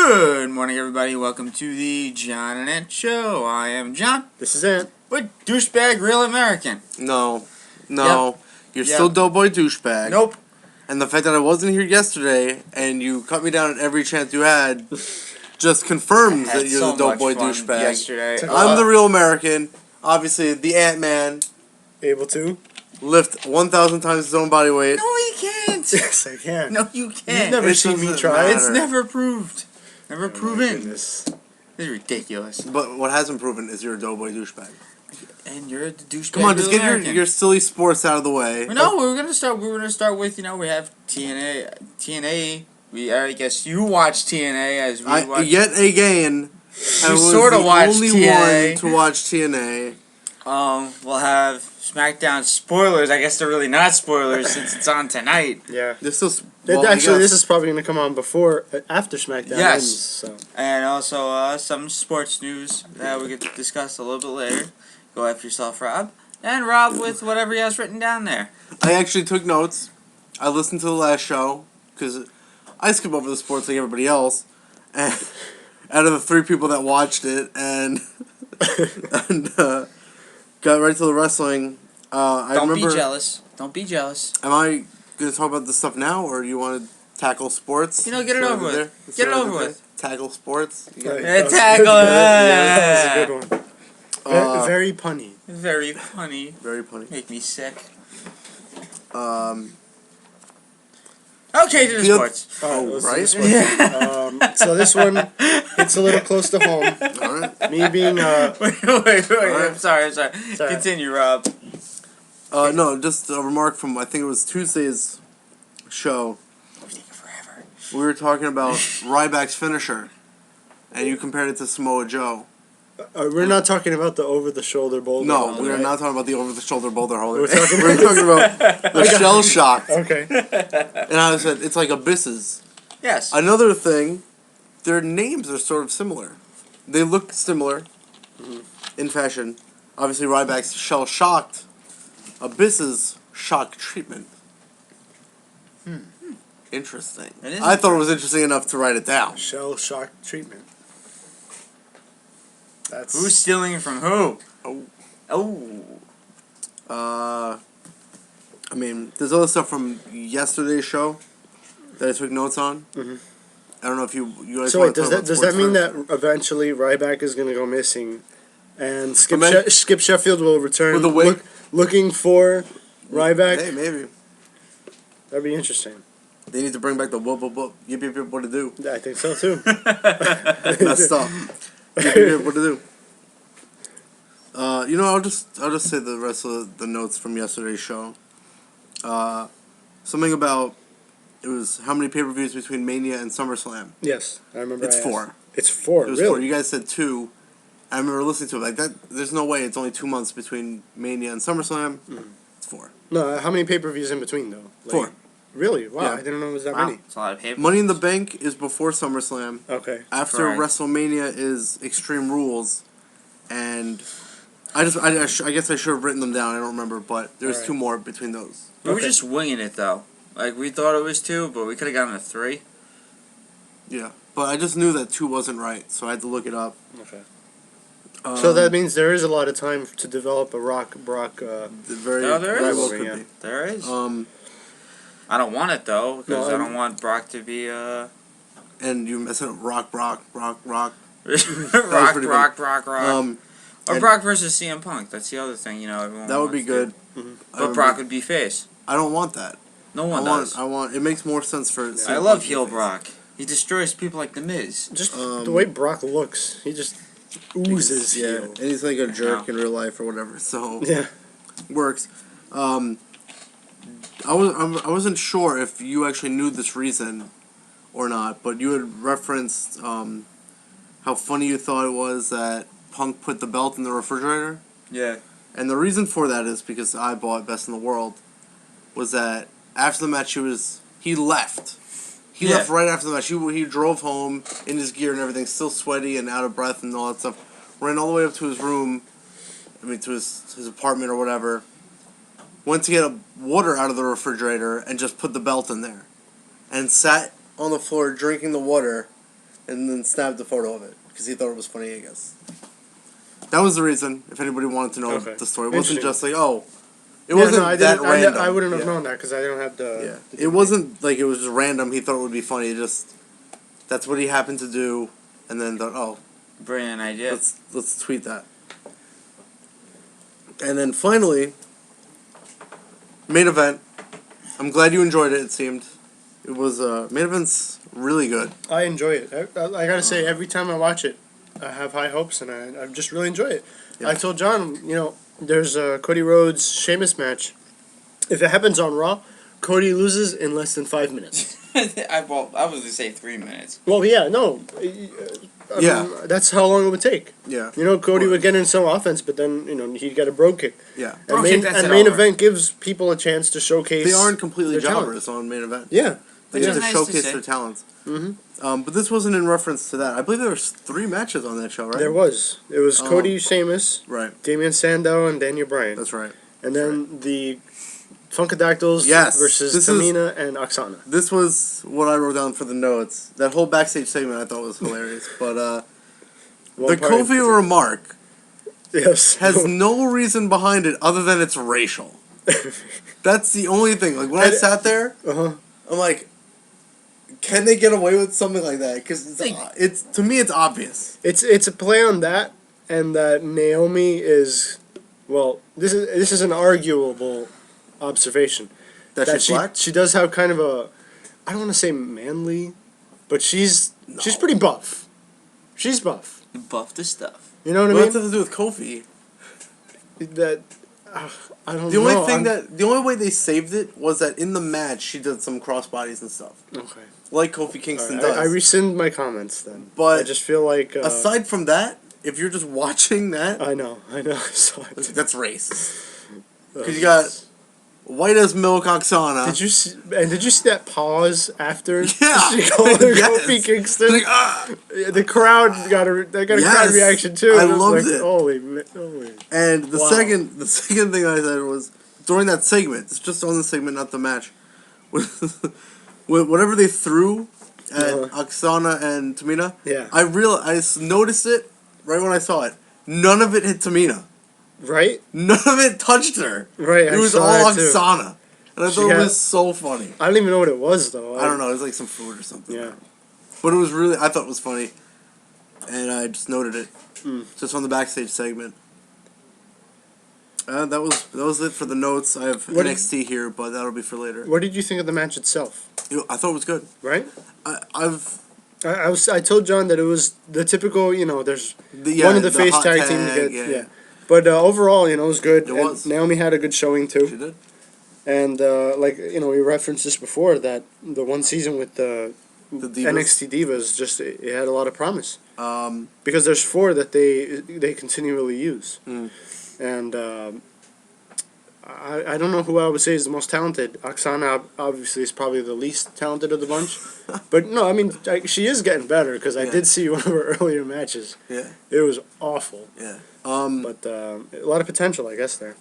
Good morning, everybody. Welcome to the John and Ant Show. I am John. This is Ant. But douchebag, real American. No. Yep. You're still doughboy douchebag. Nope. And the fact that I wasn't here yesterday and you cut me down at every chance you had just confirms that you're the doughboy douchebag. Yesterday. I'm the real American. Obviously, the Ant-Man. Able to? Lift 1,000 times his own body weight. No, you can't. Yes, I can. No, you can't. You've never seen me try. matter. It's never proved. Never proven. This is ridiculous. But what hasn't proven is you're a doughboy douchebag. And you're the douchebag. Come on, just real get American. your silly sports out of the way. No, we're gonna start. We're gonna start with we have TNA. TNA. I guess you watch TNA as we watch. Yet again, I was sorta the watched only TNA. one to watch TNA. We'll have Smackdown spoilers. I guess they're really not spoilers since it's on tonight. Yeah. They're still. Actually, this is probably going to come on after SmackDown Yes. ends. So. And also some sports news that we get to discuss a little bit later. Go after yourself, Rob. And Rob with whatever he has written down there. I actually took notes. I listened to the last show because I skip over the sports like everybody else. And out of the 3 people that watched it and got right to the wrestling. Don't be jealous. Don't be jealous. Am I going to talk about this stuff now, or do you want to tackle sports? Get it over with. Get it over with. Tackle sports? Tackle. That was a good one. Very punny. Very funny. Very funny. Make me sick. Okay, to the sports. Right? So this one hits a little close to home. All right. Me being... Wait. Right. I'm sorry. Continue, Rob. No, just a remark from, I think it was Tuesday's show. Forever. We were talking about Ryback's finisher, and you compared it to Samoa Joe. we're not talking about the over-the-shoulder boulder. No, holder, we are right? not talking about the over-the-shoulder boulder holder. We're talking about the shell shock. Okay. And I said, it's like abysses. Yes. Another thing, their names are sort of similar. They look similar in fashion. Obviously, Ryback's shell shocked. Abyss's shock treatment. Interesting. I thought it was interesting enough to write it down. Shell shock treatment. That's... Who's stealing from who? I mean, there's other stuff from yesterday's show that I took notes on. Mm-hmm. I don't know if you guys. So want wait, to talk about does that mean first? that eventually Ryback is going to go missing, and Skip Sheffield will return with a wig, looking for Ryback? Hey, maybe That'd be interesting. they need to bring back the whoop whoop whoop yip yip yip what to do. I think so too. Messed up. Yip yip yip what to do. I'll just say the rest of the notes from yesterday's show. Something about it was how many pay-per-views between Mania and SummerSlam. Yes, I remember. It's 4. It's 4. It was really? 4. You guys said 2. I remember listening to it like that. There's no way it's only 2 months between Mania and SummerSlam. It's 4. No, how many pay-per-views in between though? 4. Really? Wow, Yeah. I didn't know it was that many. It's a lot of paper. Money in the Bank is before SummerSlam. Okay. After Correct. WrestleMania is Extreme Rules, and I guess I should have written them down. I don't remember, but there's Alright. 2 more between those. We were just winging it though. Like we thought it was 2, but we could have gotten a 3. Yeah, but I just knew that 2 wasn't right, so I had to look it up. Okay. So that means there is a lot of time to develop a Brock. Very, No, there very is. well could Yeah. be. There is. Um, I don't want it though because No, I don't want Brock to be and you mess it up. Brock. Rock. Um, Or Brock versus CM Punk. That's the other thing. Everyone. that would be wants good. to. But Brock would be face. I don't want that. No one does. I want. It makes more sense for. I CM love Punk to heel be Brock. He destroys people like The Miz. Just the way Brock looks, he just oozes Yeah, heel. and he's like a jerk No. in real life or whatever. So Yeah. works. I wasn't sure if you actually knew this reason or not, but you had referenced how funny you thought it was that Punk put the belt in the refrigerator. Yeah. And the reason for that is because I bought Best in the World. Was that after the match he left. He left right after the match. He drove home in his gear and everything, still sweaty and out of breath and all that stuff. Ran all the way up to his room, to his apartment or whatever. Went to get water out of the refrigerator and just put the belt in there. And sat on the floor drinking the water and then snapped a photo of it because he thought it was funny, I guess. That was the reason, if anybody wanted to know the story. It wasn't just like, oh, it wasn't that random. I wouldn't have known that because I don't have the... Yeah. It wasn't like it was just random. He thought it would be funny. It just, that's what he happened to do, and then thought, oh. Brilliant idea. Let's tweet that. And then finally, main event. I'm glad you enjoyed it, it seemed. It was, main event's really good. I enjoy it. I gotta say, every time I watch it, I have high hopes, and I just really enjoy it. Yeah. I told John, there's a Cody Rhodes Sheamus match. If it happens on Raw, Cody loses in less than 5 minutes. I was going to say 3 minutes. Well, yeah, no. I mean, that's how long it would take. Yeah. Cody would get in some offense, but then, he'd get a bro kick. Yeah. And main event gives people a chance to showcase. They aren't completely jobbers on main event. Yeah. They get to showcase their talents. Mm-hmm. But this wasn't in reference to that. I believe there was 3 matches on that show, right? There was. It was Cody, Sheamus, right, Damian Sandow, and Daniel Bryan. That's right. And then the Funkadactyls versus Tamina and Oksana. This was what I wrote down for the notes. That whole backstage segment I thought was hilarious. But the Kofi remark has no reason behind it other than it's racial. That's the only thing. Like, when I sat there, I'm like, can they get away with something like that? Because it's to me, it's obvious. It's a play on that, and that Naomi is, well, this is an arguable observation. That she's black? She does have kind of a, I don't want to say manly, but she's pretty buff. She's buff. Buff the stuff. You know what I mean? What does that have to do with Kofi? That I don't know. The only way they saved it was that in the match she did some crossbodies and stuff. Okay. Like Kofi Kingston does. I rescind my comments then. But I just feel like aside from that, if you're just watching that, I know. I saw it. That's racist. Because you got white as milk Oksana. Did you see that pause after? Yeah. She called her Kofi Kingston. Like, the crowd got a crowd reaction too. I loved it. Holy. And the second thing I said was during that segment. It's just on the segment, not the match. Whatever they threw at Oksana and Tamina. Yeah. I noticed it right when I saw it. None of it hit Tamina. Right? None of it touched her. Right. It was all Oksana. And I thought it was so funny. I don't even know what it was though. I don't know. It was like some food or something. Yeah. But it was I thought it was funny. And I just noted it. Just on the backstage segment. That was it for the notes. I have NXT here, but that'll be for later. What did you think of the match itself? I thought it was good. Right? I told John that it was the typical, there's one of the face tag team to get, yeah. But overall, it was good. It was. Naomi had a good showing too. She did. And we referenced this before, that the one season with the NXT Divas it had a lot of promise. Because there's 4 that they continually use. And I don't know who I would say is the most talented. Oksana obviously is probably the least talented of the bunch. But no, I mean, she is getting better because I did see one of her earlier matches. Yeah. It was awful. Yeah. But a lot of potential, I guess, there.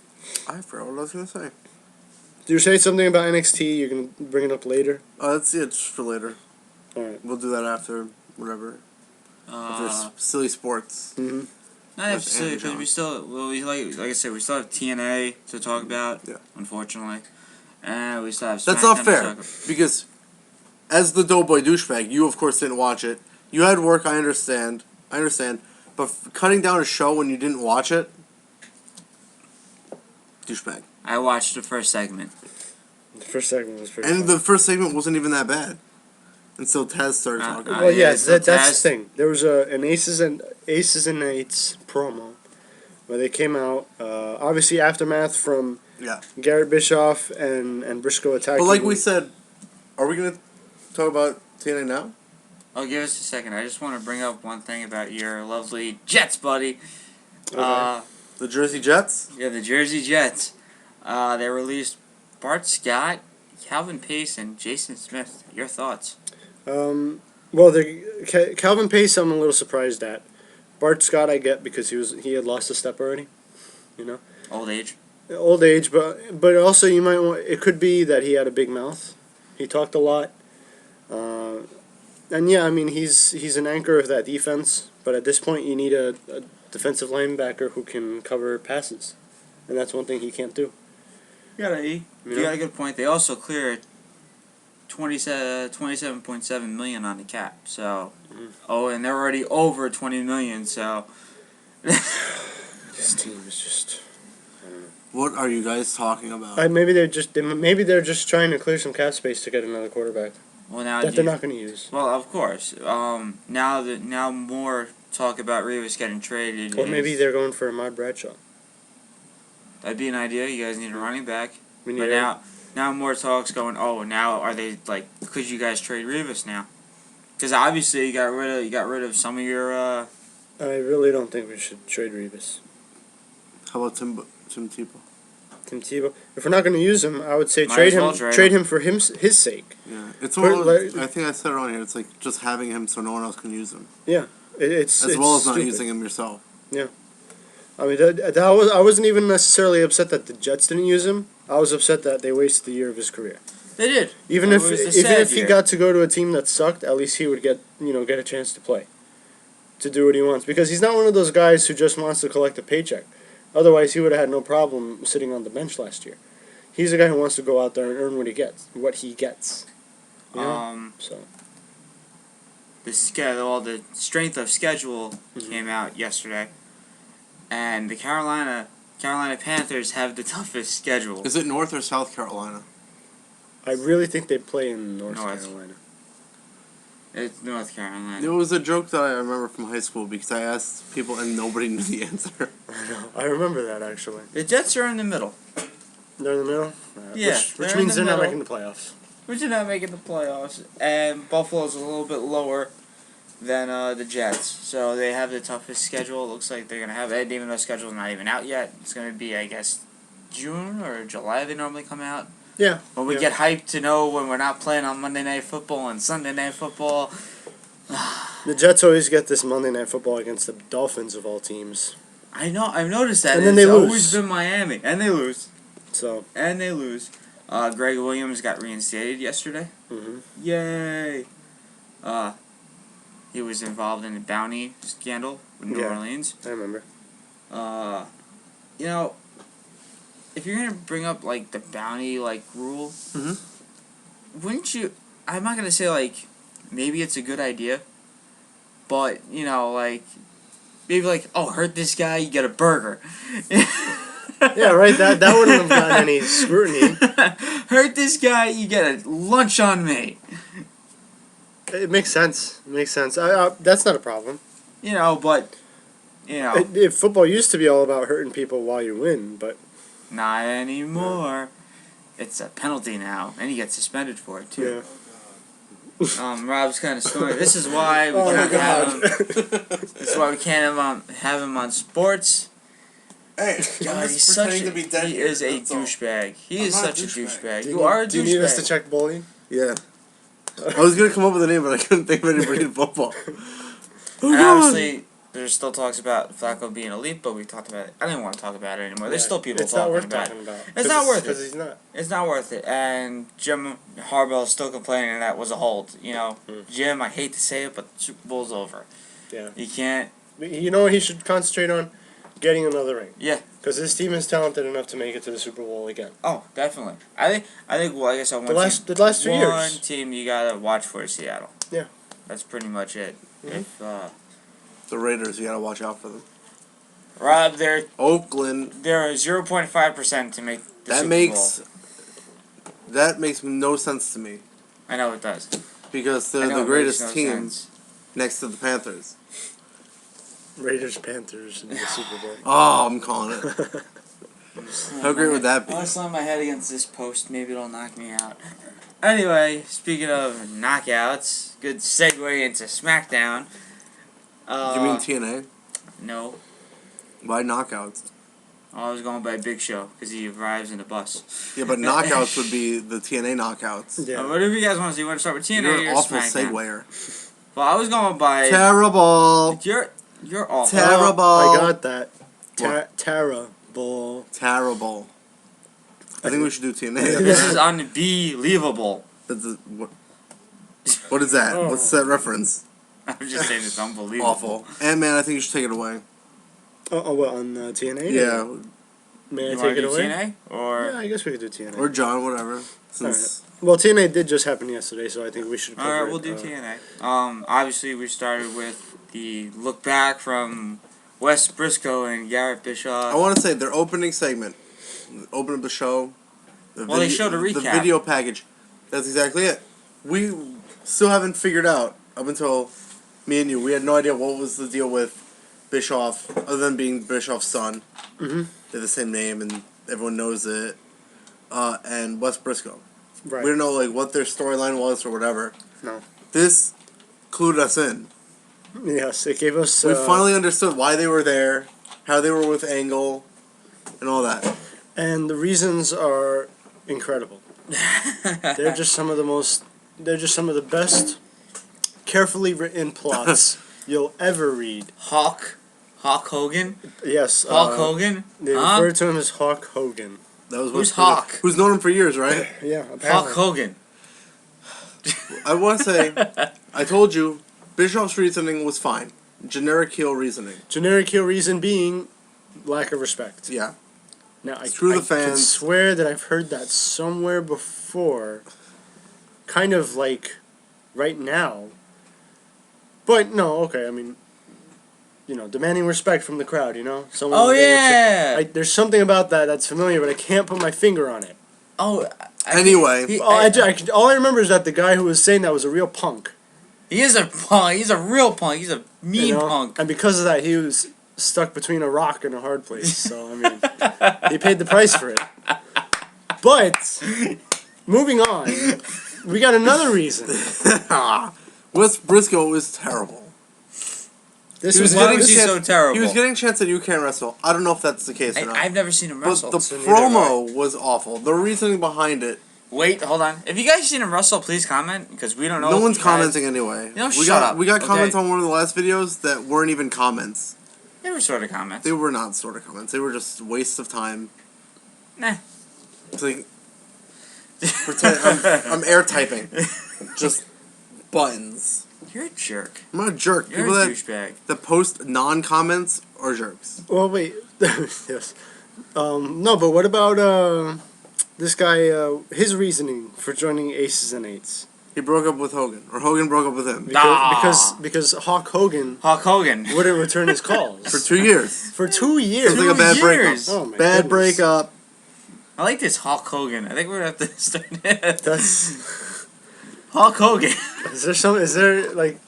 I forgot what I was going to say. Did you say something about NXT? You're going to bring it up later? That's it, just for later. Alright. We'll do that after, whatever. After silly sports. Mm-hmm. Not necessarily, because we still, like I said, we still have TNA to talk about, unfortunately. And we still have SmackDown. That's not fair, because as the Doughboy douchebag, you of course didn't watch it. You had work, I understand. But cutting down a show when you didn't watch it, douchebag. I watched the first segment. The first segment was pretty And fun. the first segment wasn't even that bad. Until Taz started talking. Well, yes, that's the thing. There was an Aces and Eights promo where they came out. Obviously, aftermath from Garrett Bischoff and Briscoe attacking. But like we said, are we going to talk about TNA now? Oh, give us a second. I just want to bring up one thing about your lovely Jets, buddy. Okay. The Jersey Jets? Yeah, the Jersey Jets. They released Bart Scott, Calvin Pace, and Jason Smith. Your thoughts? Well, Calvin Pace, I'm a little surprised at. Bart Scott, I get because he had lost a step already, Old age. Old age, but also you might want. It could be that he had a big mouth. He talked a lot. And yeah, I mean he's an anchor of that defense, but at this point you need a defensive linebacker who can cover passes, and that's one thing he can't do. You got a good point. They also cleared 27.7 million on the cap. So, and they're already over 20 million. So, this team is just. What are you guys talking about? Maybe they're just trying to clear some cap space to get another quarterback. Well, now that they're not going to use. Well, of course. Now more talk about Rivas getting traded. Or maybe they're going for Ahmad Bradshaw. That'd be an idea. You guys need a running back. But now more talks going. Oh, now are they like? Could you guys trade Rivas now? Because obviously you got rid of some of your. I really don't think we should trade Rivas. How about Tim Tebow? Tim Tebow. If we're not going to use him, I would say trade him for his sake. Yeah, it's I think I said it on here. It's like just having him so no one else can use him. Yeah, it's as well as stupid. not using him yourself. Yeah, I mean I wasn't even necessarily upset that the Jets didn't use him. I was upset that they wasted the year of his career. They did. Even if he got to go to a team that sucked, at least he would get a chance to play, to do what he wants, because he's not one of those guys who just wants to collect a paycheck. Otherwise, he would have had no problem sitting on the bench last year. He's a guy who wants to go out there and earn what he gets. You know? So the strength of schedule came out yesterday, and the Carolina Panthers have the toughest schedule. Is it North or South Carolina? I really think they play in North Carolina. It's North Carolina. It was a joke that I remember from high school because I asked people and nobody knew the answer. I know. I remember that actually. The Jets are in the middle. They're in the middle? Yeah. Which means they're not making the playoffs. Which are not making the playoffs. And Buffalo's a little bit lower than the Jets. So they have the toughest schedule. It looks like they're going to have it, even though the schedule's not even out yet. It's going to be, I guess, June or July they normally come out. Yeah. When we get hyped to know when we're not playing on Monday Night Football and Sunday Night Football. The Jets always get this Monday Night Football against the Dolphins of all teams. I know. I've noticed that. And then they lose. It's always been Miami. And they lose. And they lose. Greg Williams got reinstated yesterday. Mm-hmm. Yay. He was involved in the bounty scandal with New Orleans. I remember. If you're gonna bring up like the bounty rule, wouldn't you? I'm not gonna say maybe it's a good idea, but maybe hurt this guy, you get a burger. Yeah, right. That wouldn't have gotten any scrutiny. Hurt this guy, you get a lunch on me. It makes sense. That's not a problem. If football used to be all about hurting people while you win, but. Not anymore. It's a penalty now, and you get suspended for it too. Yeah. Rob's kind of snoring. This is why we can't have him. This is why we can't have him on sports. Hey, God, he is a douchebag. He is such a douchebag. You are a douchebag. Do you need us to check bullying? Yeah. I was gonna come up with a name, but I couldn't think of anybody in football. And obviously, there's still talks about Flacco being elite, but we talked about it. I don't want to talk about it anymore. There's still people talking about it. It's not worth it. Because he's not. It's not worth it. And Jim Harbaugh is still complaining that was a hold. Jim, I hate to say it, but the Super Bowl's over. Yeah. You can't. You know what he should concentrate on? Getting another ring. Yeah. Because his team is talented enough to make it to the Super Bowl again. Oh, definitely. I think. Well, I guess the last 2 years. One team you gotta watch for is Seattle. Yeah. That's pretty much it. Mm-hmm. If the Raiders, you gotta watch out for them. Rob, they're Oakland. They're 0.5% to make the Super Bowl. That makes no sense to me. I know it does. Because they're the greatest team next to the Panthers. Raiders-Panthers in the Super Bowl. Oh, I'm calling it. How great would that be? I want to slam my head against this post. Maybe it'll knock me out. Anyway, speaking of knockouts, good segue into Smackdown. You mean TNA? No. Why knockouts? I was going by Big Show because he arrives in a bus. Yeah, but knockouts would be the TNA knockouts. Yeah. Whatever you guys want to see. You want to start with TNA or You're an awful Smackdown? seguer. Well, I was going by... Terrible. You're awful. Terrible. I got that. Terrible. Terrible. I think we should do TNA. This is unbelievable. What is that? Oh. What's that reference? I'm just saying it's unbelievable. Awful. Ant-Man, I think you should take it away. What, on TNA? Yeah. May I You take wanna it do away? TNA? Or Yeah, I guess we could do TNA. Or John, whatever. Since Well, TNA did just happen yesterday, so I think we should cover alright, it. we'll do TNA. Obviously we started with the look back from Wes Briscoe and Garrett Bischoff. I want to say their opening segment, open up the show. They showed a recap. The video package. That's exactly it. We still haven't figured out, up until me and you, we had no idea what was the deal with Bischoff, other than being Bischoff's son. Mm-hmm. They're the same name, and everyone knows it. And Wes Briscoe. Right. We don't know what their storyline was or whatever. No. This clued us in. Yes, it gave us... We finally understood why they were there, how they were with Angle, and all that. And the reasons are incredible. They're just some of the best, carefully written plots you'll ever read. Hawk Hogan? Yes. Hawk Hogan? They refer to him as Hawk Hogan. That was Who's Hawk? Who's known him for years, right? Yeah, apparently. Hawk Hogan. I want to say, I told you, Bischoff's reasoning was fine. Generic heel reasoning. Generic heel reason being lack of respect. Yeah. Now, Screw the I can fans. swear that I've heard that somewhere before. Kind of like right now. But no, okay, I mean, demanding respect from the crowd, Someone Oh, being yeah! upset. There's something about that that's familiar, but I can't put my finger on it. Oh, Anyway. All I remember is that the guy who was saying that was a real punk. He is a punk. He's a real punk. He's a mean punk. And because of that, he was stuck between a rock and a hard place. So, I mean, he paid the price for it. But, moving on, we got another reason. Wes Briscoe was terrible. Why was he so terrible? He was getting a chance that you can't wrestle. I don't know if that's the case or not. I've never seen him wrestle. But the promo was awful. The reasoning behind it. Wait, hold on. If you guys seen him wrestle, please comment, because we don't know. No one's commenting anyway. Shut up. We got okay? comments on one of the last videos that weren't even comments. They were sort of comments. They were not sort of comments. They were just wastes of time. Nah. It's like, I'm air typing. Just buttons. You're a jerk. I'm not a jerk. You're People a douchebag. that post non-comments are jerks. Well, wait. Yes. No, but what about this guy, his reasoning for joining Aces and Eights? He broke up with Hogan, or Hogan broke up with him. Because Hawk Hogan wouldn't return his calls. For 2 years. For 2 years. Sounds like a bad breakup. Oh, my Bad goodness. breakup. I like this Hulk Hogan. I think we're gonna have to start it. That's... Hulk Hogan. Is there like...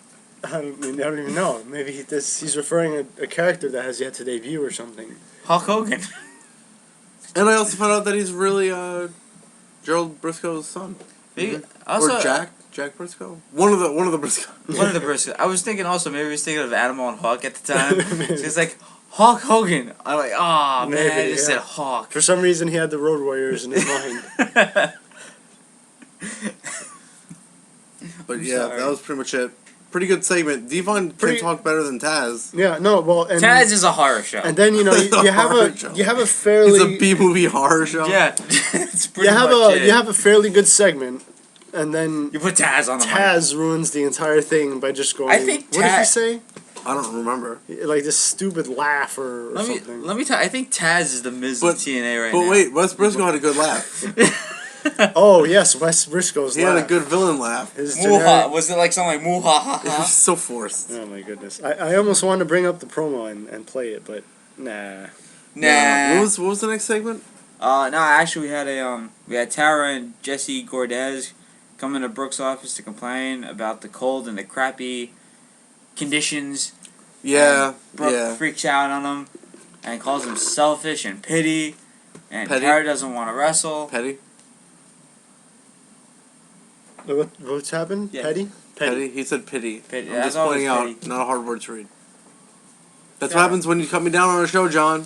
I don't even know. Maybe he's referring a character that has yet to debut or something. Hulk Hogan. And I also found out that he's really Gerald Briscoe's son. Also, or Jack Briscoe. One of the Briscoe. One of the Briscoe. I was thinking also maybe he was thinking of Animal and Hawk at the time. So he's like Hulk Hogan. I'm like, oh man, I just said Hawk. For some reason, he had the Road Warriors in his mind. But yeah, that was pretty much it. Pretty good segment. Devon can talk better than Taz. Yeah, no, well, and Taz is a horror show. And then you have a fairly It's a B-movie horror show. Yeah, it's pretty you have a fairly good segment, and then you put Taz on the Taz ruins the entire thing by just going. I think what did he say? I don't remember. Like this stupid laugh or something. Let me tell you, I think Taz is the Miz of TNA right now. But wait, Wes Briscoe had a good laugh. Oh yes, Wes Briscoe's He laugh. had a good villain laugh. Mooha. Was it like something like mooha? It was so forced. Oh my goodness. I almost wanted to bring up the promo and play it, but nah. Nah. What was the next segment? No, actually we had Tara and Jesse Gordez come into Brooks' office to complain about the cold and the crappy conditions. Yeah. Brooke freaks out on him and calls him selfish and petty. And Petty? Tara doesn't want to wrestle. Petty? What's happened? Yeah. Petty? He said pity. Petty. I'm That's just pointing out, petty. not a hard word to read. That's what happens when you cut me down on a show, John.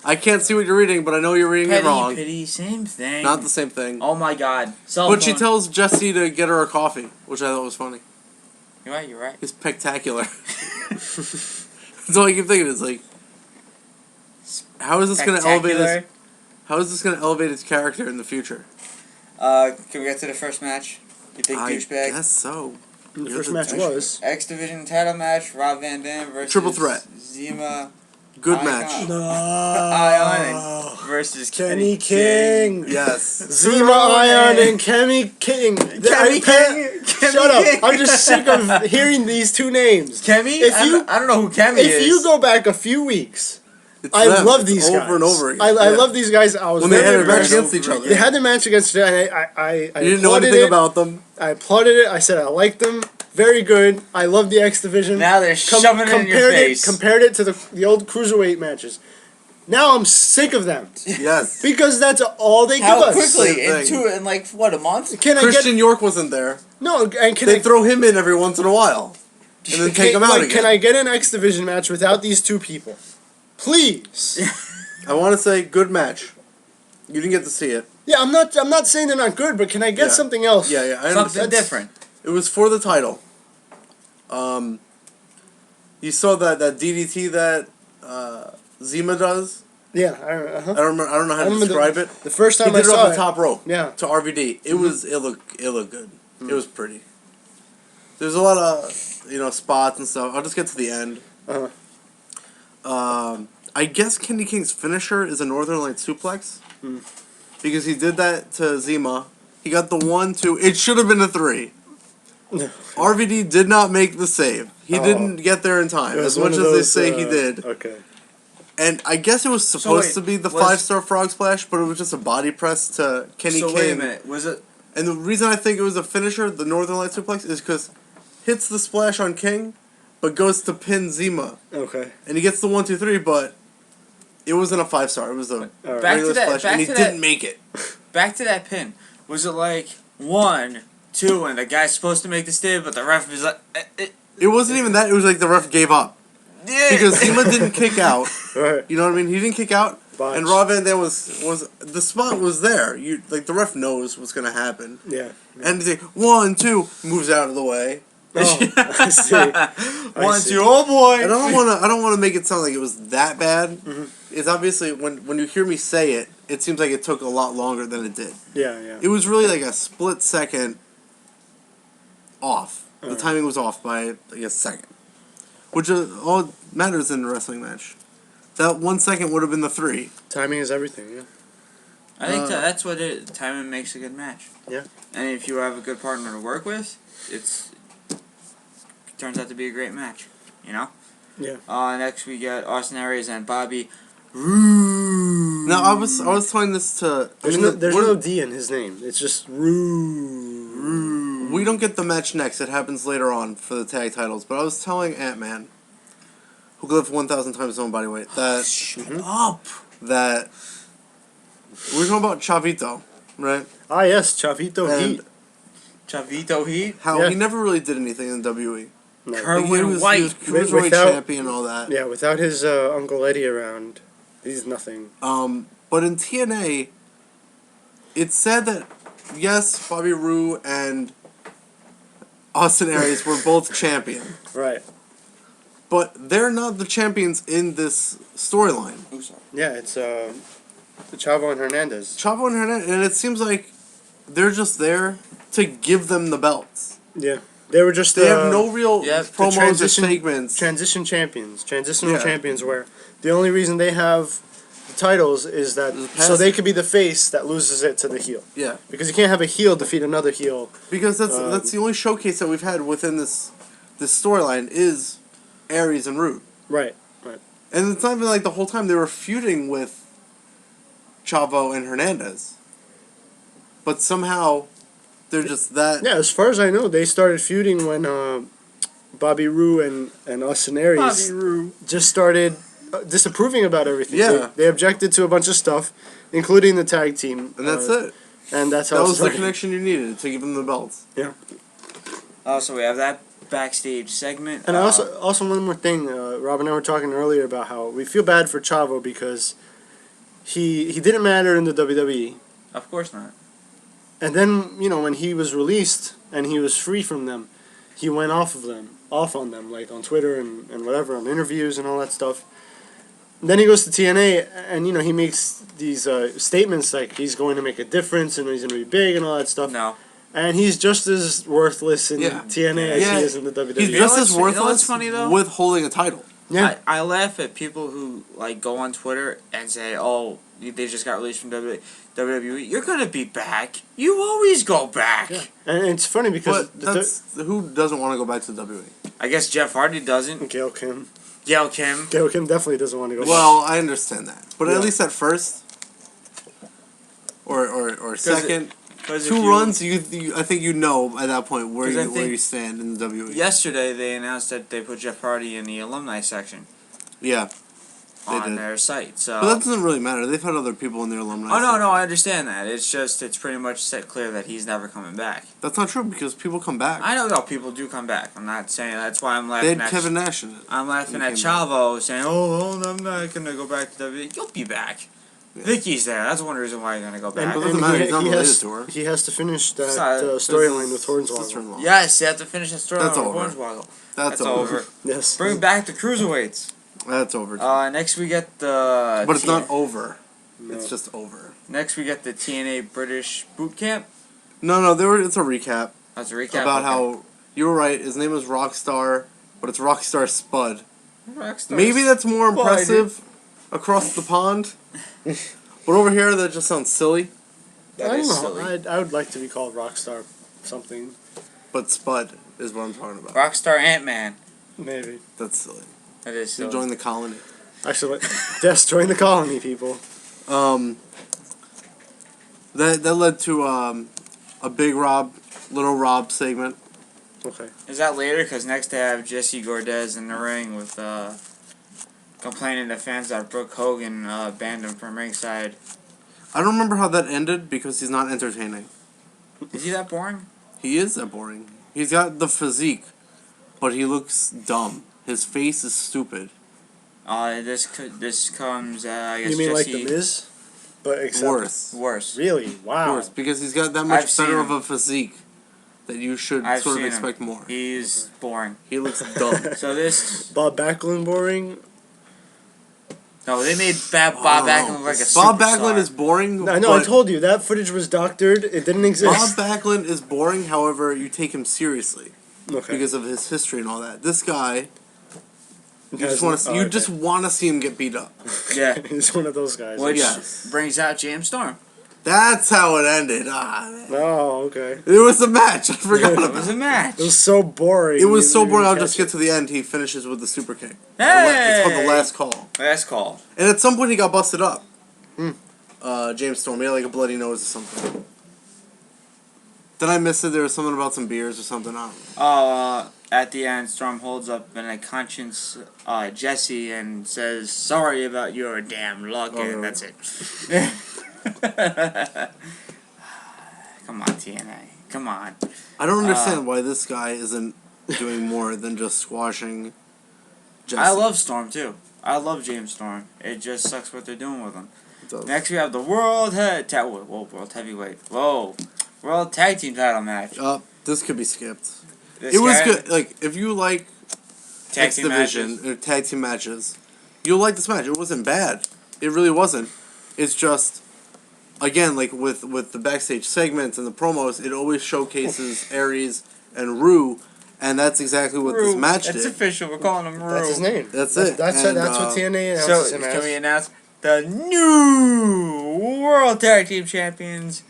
I can't see what you're reading, but I know you're reading it wrong. Petty, same thing. Not the same thing. Oh my god. But she tells Jesse to get her a coffee, which I thought was funny. You're right. It's spectacular. That's all I keep thinking. It's like, how is this going to elevate his? How is this going to elevate his character in the future? Can we get to the first match? You big douchebag. I guess so. The first match was X Division title match. Rob Van Dam versus Triple threat. Zima. Good Icon. match. Ion versus Kenny King. Yes. Zima Ion and Kenny King. Shut up! I'm just sick of hearing these two names. Kemi? I don't know who Kemi is. If you go back a few weeks, I them. love these guys. Over and over again. I love these guys. I was when they had a very match against each other. They had the match against each other, and I You didn't know anything about them. I applauded it. I said I liked them. Very good. I love the X Division. Now they're shoving it in your face. Compared it to the old cruiserweight matches. Now I'm sick of them. Yes. Because that's all they give us. How quickly? In like, what, a month? Christian York wasn't there. No, and they throw him in every once in a while. And then take him out again. Can I get an X Division match without these two people? Please. I want to say good match. You didn't get to see it. Yeah, I'm not saying they're not good, but can I get something else? Yeah. Something different. It was for the title. You saw that DDT that Zima does. Yeah, I don't know how to describe it. The first time he did I saw it off it, the top rope. Yeah. To RVD. It looked good. It was pretty. There's a lot of spots and stuff. I'll just get to the end. I guess Kenny King's finisher is a Northern Light suplex. Because he did that to Zima. He got the 1-2. It should have been a 3. RVD did not make the save. He didn't get there in time, as much as they say he did. Okay. And I guess it was supposed to be the 5-star frog splash, but it was just a body press to Kenny King. So wait a minute, was it? And the reason I think it was a finisher, the Northern Light suplex, is because hits the splash on King, but goes to pin Zima. Okay. And he gets the 1-2-3, but it wasn't a 5-star. It was a regular splash, and he didn't make it. Back to that pin. Was it like 1, 2, and the guy's supposed to make the save, but the ref is like... It wasn't even that. It was like the ref gave up. Yeah. Because Zima didn't kick out. Right. You know what I mean? He didn't kick out. Botch. And Rob Van Dam was the spot was there. The ref knows what's gonna happen. Yeah. And they 1, 2 moves out of the way. Oh, I see. 1, 2, oh boy. And I don't wanna make it sound like it was that bad. It's obviously when you hear me say it, it seems like it took a lot longer than it did. Yeah. It was really like a split second off. The timing was off by like a second. Which all matters in a wrestling match. That 1 second would have been the 3. Timing is everything, yeah. I think that's what timing makes a good match. Yeah. And if you have a good partner to work with, it turns out to be a great match. You know? Yeah. Next we got Austin Aries and Bobby Roode. Now I was telling this to. There's no D in his name. It's just Roode. We don't get the match next. It happens later on for the tag titles. But I was telling Ant-Man, who could lift 1,000 times his own body weight, that that we're talking about Chavito, right? Ah yes, Chavito Heat. Chavito Heat. How he never really did anything in WWE. No. Kerwin White. He was cruiserweight champion and all that. Yeah, without his Uncle Eddie around, he's nothing. But in TNA, it said that yes, Bobby Roode and Austin Aries were both champion. Right. But they're not the champions in this storyline. Yeah, it's Chavo and Hernandez. Chavo and Hernandez, and it seems like they're just there to give them the belts. Yeah. They were just they have no real promos or segments. Transitional champions where the only reason they have the titles is that so they could be the face that loses it to the heel. Yeah. Because you can't have a heel defeat another heel. Because that's the only showcase that we've had within this storyline is Aries and Roode. Right. And it's not even like the whole time they were feuding with Chavo and Hernandez. But somehow they're just that. Yeah, as far as I know, they started feuding when Bobby Roode and Austin Aries just started disapproving about everything. Yeah. They objected to a bunch of stuff, including the tag team. And that's it. And that's how that was the connection you needed to give them the belts. Yeah. So we have that backstage segment. And also one more thing, Rob and I were talking earlier about how we feel bad for Chavo because he didn't matter in the WWE. Of course not. And then, when he was released and he was free from them, he went off on them, like on Twitter and whatever, on interviews and all that stuff. And then he goes to TNA and, he makes these statements like he's going to make a difference and he's going to be big and all that stuff. No. And he's just as worthless in Yeah. TNA as he is in the WWE. He's just as worthless you know what's funny, though? with holding a title. Yeah. I laugh at people who like go on Twitter and say, "Oh, they just got released from WWE. You're gonna be back. You always go back." Yeah. And it's funny because Who doesn't want to go back to the WWE? I guess Jeff Hardy doesn't. Gail Kim. Gail Kim. Gail Kim definitely doesn't want to go Well, I understand that, but Yeah. at least at first, or second, Because two runs, I think you know at that point where you stand in the WWE. Yesterday they announced that they put Jeff Hardy in the alumni section Yeah, on their site. So, but that doesn't really matter. They've had other people in their alumni. oh no, section. no, I understand that. It's pretty much set clear that he's never coming back. That's not true because people come back. I know people do come back. I'm not saying that's why I'm They laughing had at Kevin Nash in it. I'm laughing He at came Chavo saying, "Oh, I'm not gonna go back to WWE." You'll be back. Yeah. Vicky's there. That's one reason why you're gonna go back. But it doesn't matter. He's not related to her. he has to finish that It's storyline with Sister-in-law. Hornswoggle. Yes, you have to finish the story That's with over. Hornswoggle. That's over. Yes. Bring back the cruiserweights. That's over. Next we get the. But it's not over. No. It's just over. Next we get the TNA British Boot Camp. No, it's a recap That's a recap about okay. how you were right. His name was Rockstar, but it's Rockstar Spud. Rockstar Maybe that's more Spud. impressive across the pond. But over here, that just sounds silly. That I is don't know. silly. I would like to be called Rockstar something. But Spud is what I'm talking about. Rockstar Ant-Man. Maybe. That's silly. That is You silly. join the colony. Actually, yes, join the colony, people. That led to a Big Rob, Little Rob segment. Okay. Is that later? Because next they have Jesse Gordez in the ring with complaining to fans that Brooke Hogan banned him from ringside. I don't remember how that ended because he's not entertaining. Is he that boring? He is that boring. He's got the physique, but he looks dumb. His face is stupid. This comes. I guess You mean Jesse, like The Miz? But except Worse. Really? Wow. Worse, because he's got that much I've seen better him. of a physique that you should I've sort of seen him. expect more. He's boring. He looks dumb. So this. Bob Backlund boring? No, they made Bob Backlund look like a Bob superstar. Backlund is boring. I know, I told you, that footage was doctored. It didn't Bob exist. Backlund is boring, however, you take him seriously Okay. because of his history and all that. This guy, you Has- just want to see him get beat up. Yeah. He's one of those guys. Which Yes. brings out James Storm. That's how it ended. Man. Oh, okay. It was a match. I forgot It about was it. a match. It was so boring. It was You so didn't boring. even I'll just catch get to the end. He finishes with the super kick. Hey! It's called the last call. Last call. And at some point, he got busted up. Hmm. James Storm. He had like a bloody nose or something. Did I miss it? There was something about some beers or something. I don't know. At the end, Storm holds up in a conscience Jesse and says, "Sorry about your damn luck," and that's it. Come on, TNA. Come on. I don't understand why this guy isn't doing more than just squashing Jesse. I love Storm, too. I love James Storm. It just sucks what they're doing with him. It does. Next, we have the World Heavyweight. Whoa. World Tag Team title match. This could be skipped. This It was guy- good. Like, if you like Tag X team Division matches. or tag team matches, you'll like this match. It wasn't bad. It really wasn't. It's just, again, like with the backstage segments and the promos, it always showcases Aries and Rue, and that's exactly what this Rue. match That's did. official. We're calling him Rue. That's his name. That's it. That's And, what TNA So, announces him can we as. announce the new World Tag Team Champions,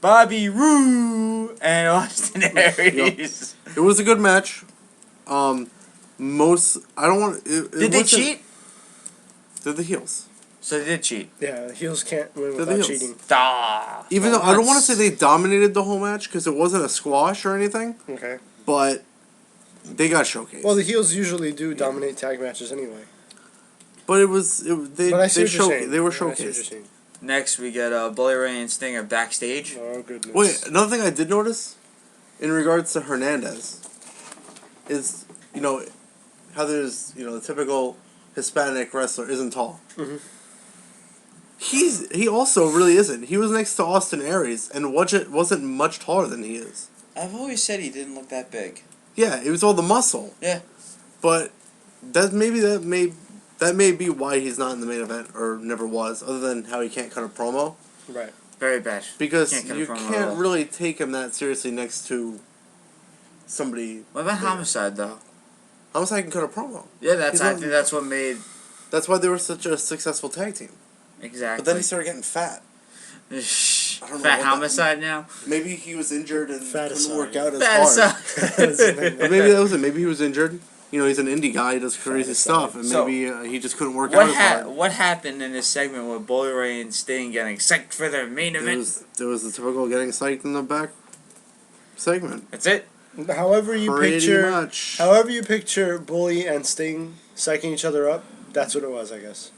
Bobby Roode and Austin Aries? It was a good match. I don't want. Did Did they cheat? They're the heels. So they did cheat. Yeah, heels can't win They're the without heels. cheating. Even though I don't want to say they dominated the whole match because it wasn't a squash or anything, Okay. but they got showcased. Well, the heels usually do dominate tag matches anyway. But it was they But I see they what you're saying. they were I see what you're showcased. saying. Next, we get Bully Ray and Stinger backstage. Oh, goodness. Wait, another thing I did notice in regards to Hernandez is how there's the typical Hispanic wrestler isn't tall. Mhm. He also really isn't. He was next to Austin Aries and wasn't much taller than he is. I've always said he didn't look that big. Yeah, it was all the muscle. Yeah. But that may be why he's not in the main event or never was, other than how he can't cut a promo. Right. Very bad. Because Can't cut a you promo at all. can't really take him that seriously next to somebody. What about bigger. Homicide though? Homicide can cut a promo. Yeah, He's I not- think that's what made That's why they were such a successful tag team. exactly. But then he started getting fat. I don't know Fat what Homicide now. Maybe he was injured and Faticide. couldn't work out as Fat hard. Homicide. Or maybe that was it. Maybe he was injured. You know, he's an indie guy. He does crazy Faticide. stuff, and So, maybe he just couldn't work out as hard. What happened in this segment with Bully Ray and Sting getting psyched for their main event? There was the typical getting psyched in the back segment. That's it. However you Pretty much. picture Bully and Sting psyching each other up, that's what it was, I guess.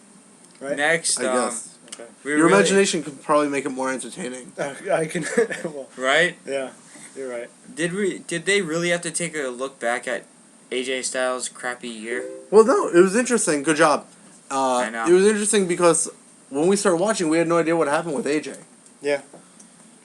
Right? Next, I guess. we Your really- imagination could probably make it more entertaining. I can. Well, right? yeah, you're right. Did they really have to take a look back at AJ Styles' crappy year? Well, no, it was interesting. Good job. I know. It was interesting because when we started watching, we had no idea what happened with AJ.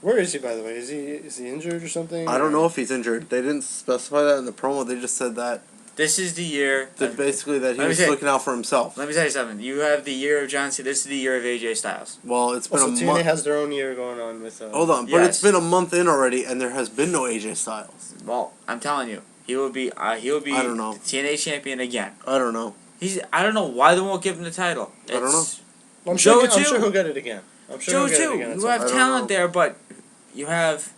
Where is he, by the way? Is he injured or something? I don't know if he's injured. They didn't specify that in the promo. They just said that This is the year. basically that he Let me was say- looking out for himself. Let me tell you something. You have the year of John Cena. This is the year of AJ Styles. Well, it's been Also, a TNA month. has their own year going on with. Hold on, but it's Yes. been a month in already, and there has been no AJ Styles. Well, I'm telling you, he will be. I don't know. the TNA champion again. I don't know. I don't know why they won't give him the title. I don't know. I'm Joe sure. I'm too. sure he'll get it again. I'm sure Joe he'll get it too. again at You some have I don't talent know. there, but you have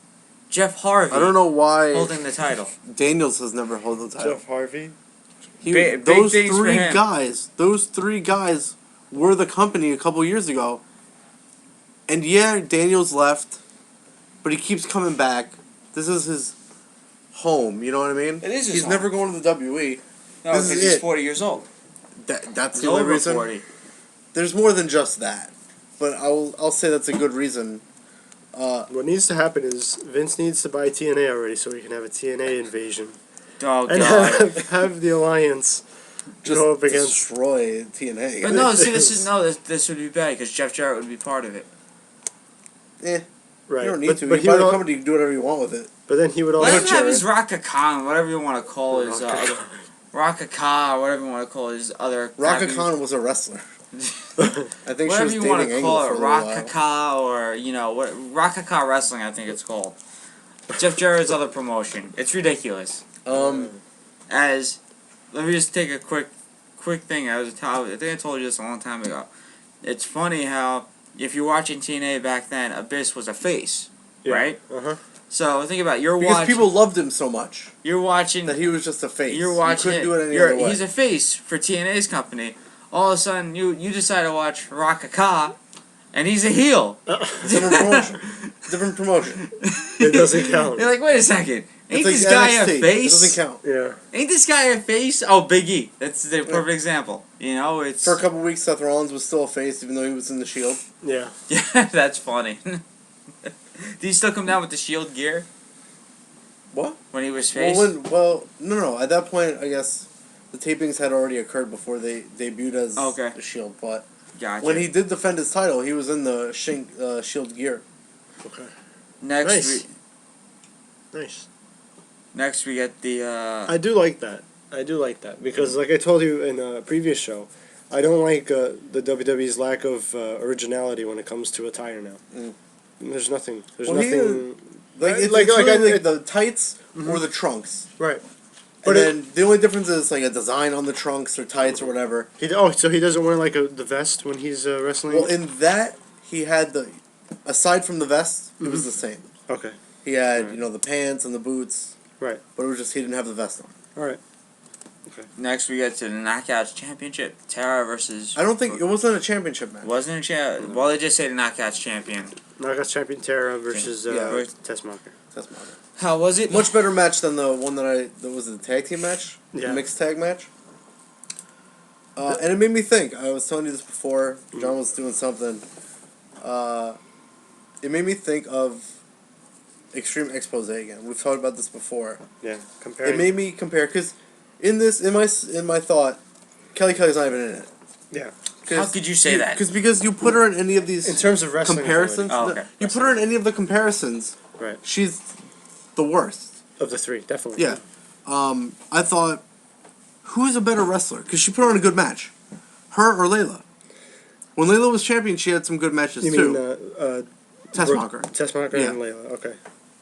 Jeff Harvey. I don't know why holding the title. Daniels has never held the title. Jeff Harvey. Big Those things for three him. guys were the company a couple years ago. And yeah, Daniels left, but he keeps coming back. This is his home, you know what I mean? It is his He's home. never going to the WWE. No, This because is he's it. 40 years old. That's He's the only over reason. 40. There's more than just that. But I'll say that's a good reason. What needs to happen is Vince needs to buy TNA already so we can have a TNA invasion Oh and god. have the alliance Just go up against. destroy TNA. But no, see, this would be bad because Jeff Jarrett would be part of it. Right. You don't need but, to. But, You he buy would the al- company, you can do whatever you want with it. but then he would Let also. him have his Raka Khan, whatever you want to call his Raka Raka Khan, whatever you want to call his other. Raka crappy- Khan was a wrestler. I think she Whatever was you dating want to Angle call for it, a little while. Rakaka or what Rakaka Wrestling, I think it's called. Jeff Jarrett's other promotion. It's ridiculous. As let me just take a quick thing. I think I told you this a long time ago. It's funny how if you're watching TNA back then, Abyss was a face, right? So think about it, Because people loved him so much You're watching that he was just a face. You're watching You couldn't do it any you're- other way. He's a face for TNA's company. All of a sudden, you decide to watch Rakaka, and he's a heel. Different promotion. Different promotion. It doesn't count. You're like, wait a second. Ain't It's like this guy NXT. a It face? doesn't count. Yeah. Ain't this guy a face? Oh, Big E. That's the perfect example. You know, it's For a couple weeks, Seth Rollins was still a face, even though he was in the Shield. Yeah. yeah, that's funny. Do you still come down with the Shield gear What? when he was face? No. At that point, I guess the tapings had already occurred before they debuted as Okay. the Shield. But Gotcha. when he did defend his title, he was in the Shield gear. Okay. next, Nice. Nice. next we get the. I do like that. Because, like I told you in a previous show, I don't like the WWE's lack of originality when it comes to attire now. There's nothing. There's Well, nothing. It's Like really the tights or the trunks. Right. But But then the only difference is like a design on the trunks or tights or whatever. So he doesn't wear like the vest when he's wrestling. Well, in that he had aside from the vest, it was the same. Okay. He had Right. the pants and the boots. Right. But it was just he didn't have the vest on. All right. Next we get to the Knockouts Championship. Tara versus. I don't think it wasn't a championship match. Wasn't a champ. Well, they just say the Knockouts Champion. Knockouts champion Tara versus Yeah. Tessmacher. That's mine. How was it? Much better match than the one that was the tag team match, Yeah. the mixed tag match. And it made me think. I was telling you this before. John was doing something. It made me think of Extreme Expose again. We've talked about this before. Yeah. Comparing. It made me compare because in my thought, Kelly's not even in it. Yeah. How could you say that? Because you put her in any of these In terms of wrestling comparisons. ability. Oh, okay. You put her in any of the comparisons. Right. She's the worst. Of the three, definitely. Yeah. I thought, who is a better wrestler? Because she put on a good match. Her or Layla. When Layla was champion, she had some good matches You too. mean Tessmacher. Tessmacher Yeah. and Layla. Okay.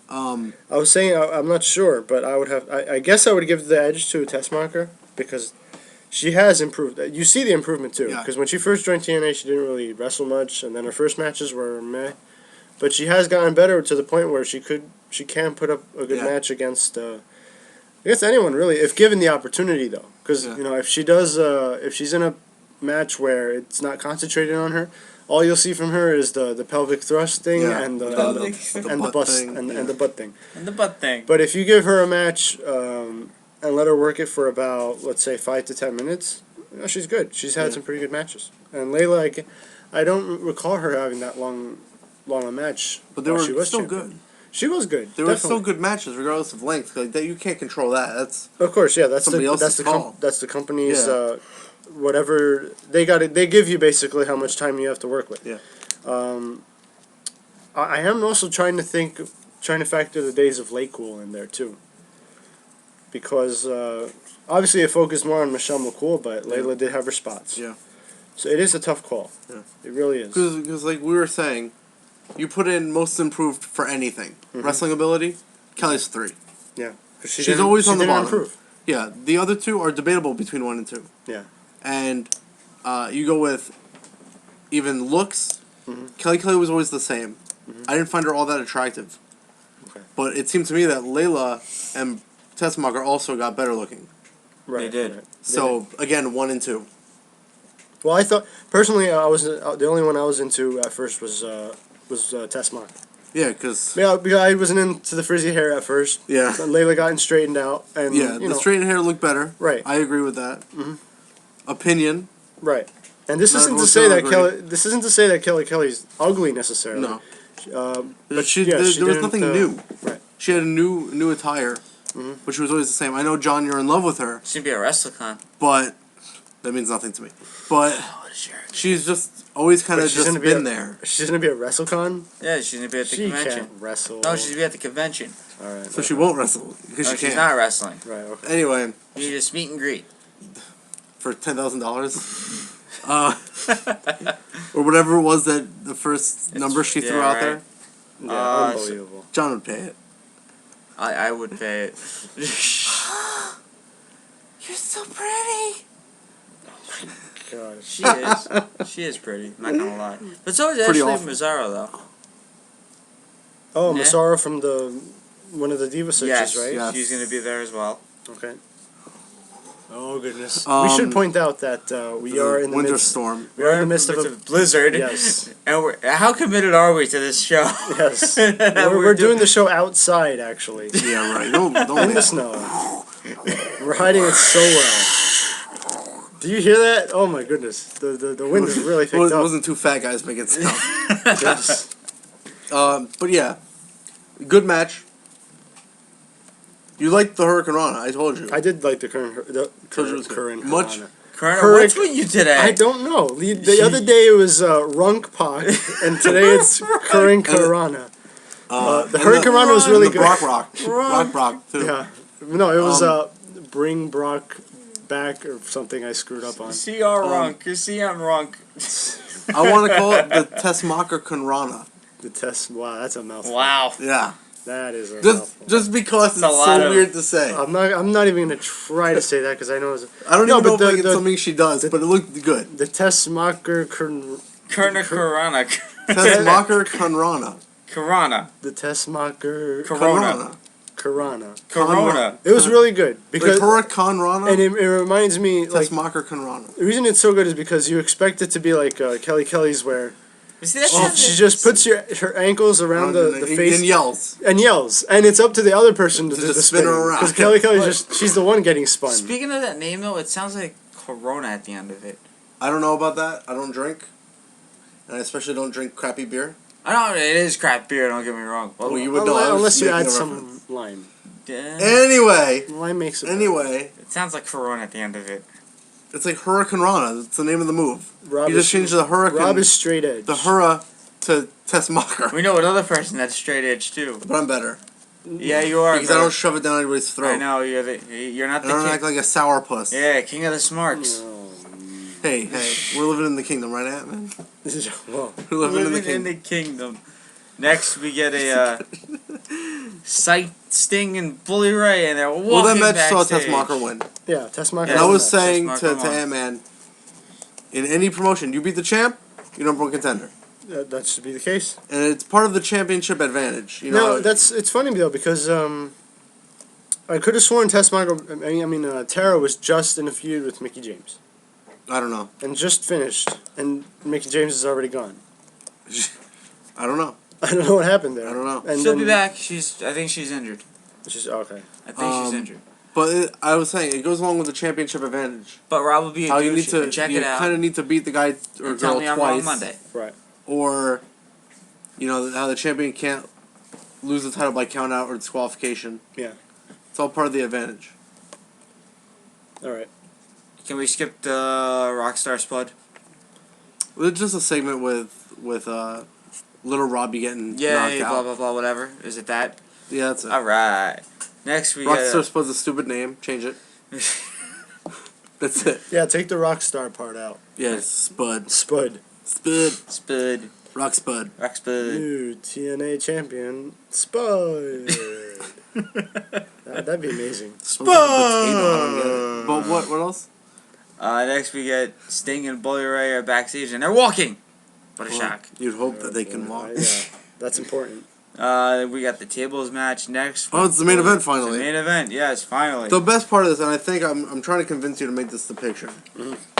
I was saying I'm not sure, but I would have. I guess I would give the edge to Tessmacher because she has improved. You see the improvement too, Yeah. because when she first joined TNA, she didn't really wrestle much, and then her first matches were meh. But she has gotten better to the point where she can put up a good match against anyone really, if given the opportunity though. Because if she does, if she's in a match where it's not concentrated on her, all you'll see from her is the pelvic thrust thing and the bust thing, and the butt thing. And the butt thing. But if you give her a match and let her work it for about, let's say, 5 to 10 minutes, she's good. She's had some pretty good matches. And Layla, I don't recall her having that long a match. But they were she was still champion. good. She was good. They were still good matches, regardless of length. Like that, you can't control that. That's of course, yeah. That's somebody else's call. That's the company's whatever they got. They give you basically how much time you have to work with. Yeah. I am also trying to factor the days of Lakewool in there too. Because obviously it focused more on Michelle McCool, but Layla did have her spots. Yeah. So it is a tough call. Yeah. It really is. Because like we were saying, you put in most improved for anything. Wrestling ability, Kelly's 3. Yeah. She's always on the bottom. Improve. Yeah. The other 2 are debatable between 1 and 2. Yeah. And you go with even looks. Kelly was always the same. I didn't find her all that attractive. Okay. But it seemed to me that Layla and Tessmacher also got better looking. Right. They did. Right. So again, 1 and 2. Well, I thought personally, I was the only one I was into at first was Tessmacher. Yeah, because I wasn't into the frizzy hair at first. Yeah. And Layla got straightened out, and the straightened hair looked better. Right. I agree with that. Opinion. Right. And this Not isn't to everyone's say gonna that agree. Kelly. This isn't to say that Kelly's ugly necessarily. No. But there was nothing new. Right. She had a new attire, but she was always the same. I know, John, you're in love with her, She'd be a WrestleCon. but that means nothing to me. But she's just always kind of just been there. She's gonna be at WrestleCon. Yeah, she's gonna be at the convention. Can't wrestle. No, she's gonna be at the convention. All right. So she won't wrestle because No, she she's can't. not wrestling. Right. Okay. Anyway, You just meet and greet. for $10,000, or whatever it was that the first number she threw out there, Yeah. Unbelievable. John would pay it. I would pay it. You're so pretty. God. She is. She is pretty. Not gonna lie. But so is Pretty Ashley awful. Mazzaro though. Oh, Yeah. Massaro from one of the Diva searches, Yes, right? yeah. she's gonna be there as well. Okay. Oh goodness. We should point out that we are in the winter midst. storm. We are in the midst of a blizzard. Yes. And how committed are we to this show? Yes. That we're doing the show outside, actually. Yeah, right. Don't In the snow. We're hiding it so well. Do you hear that? Oh my goodness. The wind is really picked It up. wasn't 2 fat guys making stuff. Yes. But yeah, good match. You liked the Hurricane Rana, I told you. I did like the current Told you it was good. Much. Colonel, what's with you today? I don't know. The other day it was Runk Pak, and today it's Curran Karana. The Hurricane Rana was really good. Brock, too. Yeah. No, it was Bring Brock Back or something I screwed up on. CR Runk. You see I'm Runk. I want to call it the Tessmacher Kanrana. The test. Wow, that's a mouthful. Wow. Yeah. That is a mouthful. Just because it's a lot so of- weird to say. I'm not even gonna try to say that because I know it's. I don't even know if but it's something she does, but it looked good. The Tessmacher Kerner Karana. Tessmacher Kanrana. Karana. The Tessmacher Corona. Karana. Corona. It was really good because Like Hurricane Rana, and it reminds me like Tessmacher Kanrana. the reason it's so good is because you expect it to be like Kelly's where See, that's she just puts her ankles around the face and yells. and it's up to the other person to do just the spin her spinning around. because Kelly's she's the one getting spun. Speaking of that name though, it sounds like Corona at the end of it. I don't know about that. I don't drink. And I especially don't drink crappy beer. I don't. It is crap beer. Don't get me wrong. Well, you would know. I was Unless you making add a some reference. lime. Yeah. Anyway, Lime makes it. anyway, It sounds like Corona at the end of it. it's like Hurricane Rana. It's the name of the move. Rob You just changed the Hurricane. Rob is straight edge. The Hurra to Tessmacher. We know another person that's straight edge too. But I'm better. Yeah, you are. Because I don't shove it down anybody's throat. I know you're not I the don't king. act like a sourpuss. Yeah, king of the smarks. Hey, we're living in the kingdom, right, Ant-Man? Whoa. We're living in the Living kingdom. in the kingdom. Next, we get a Sight, Sting, and Bully Ray, and they're walking Well, that match saw backstage. Tessmacher win. Yeah, Tessmacher. And I was saying Tessmacher to won. Ant-Man, in any promotion, you beat the champ, you're number one contender. That should be the case. And it's part of the championship advantage. You know, it's funny though because I could have sworn Tessmacher. Tara was just in a feud with Mickey James. I don't know. And just finished, and Mickey James is already gone. I don't know. I don't know what happened there. I don't know. And She'll be back. I think she's injured. She's okay. I think she's injured. But I was saying, it goes along with the championship advantage. But Rob will be a How douche you need to, and check you it out. kind of need to beat the guy or And tell girl me I'm wrong twice. Monday. Right. Or, you know, how the champion can't lose the title by count out or disqualification. Yeah. It's all part of the advantage. All right. Can we skip the Rockstar Spud? It's just a segment with little Robbie getting Yay, knocked blah, out. blah, blah, whatever. Is it that? Yeah, that's it. Alright. Next, we Rockstar got... Spud's a stupid name. Change it. That's it. Yeah, take the Rockstar part out. Yeah, Spud. Spud. Spud. Spud. Rock Spud. Rock Spud. New TNA champion, Spud. That'd be amazing. Spud. But what else? Next, we get Sting and Bully Ray are backstage, and they're walking. What a shock. You'd hope that they can walk. Yeah, that's important. We got the tables match next. Oh, it's the main event finally. The main event, yes, finally. The best part of this, and I think I'm trying to convince you to make this the picture,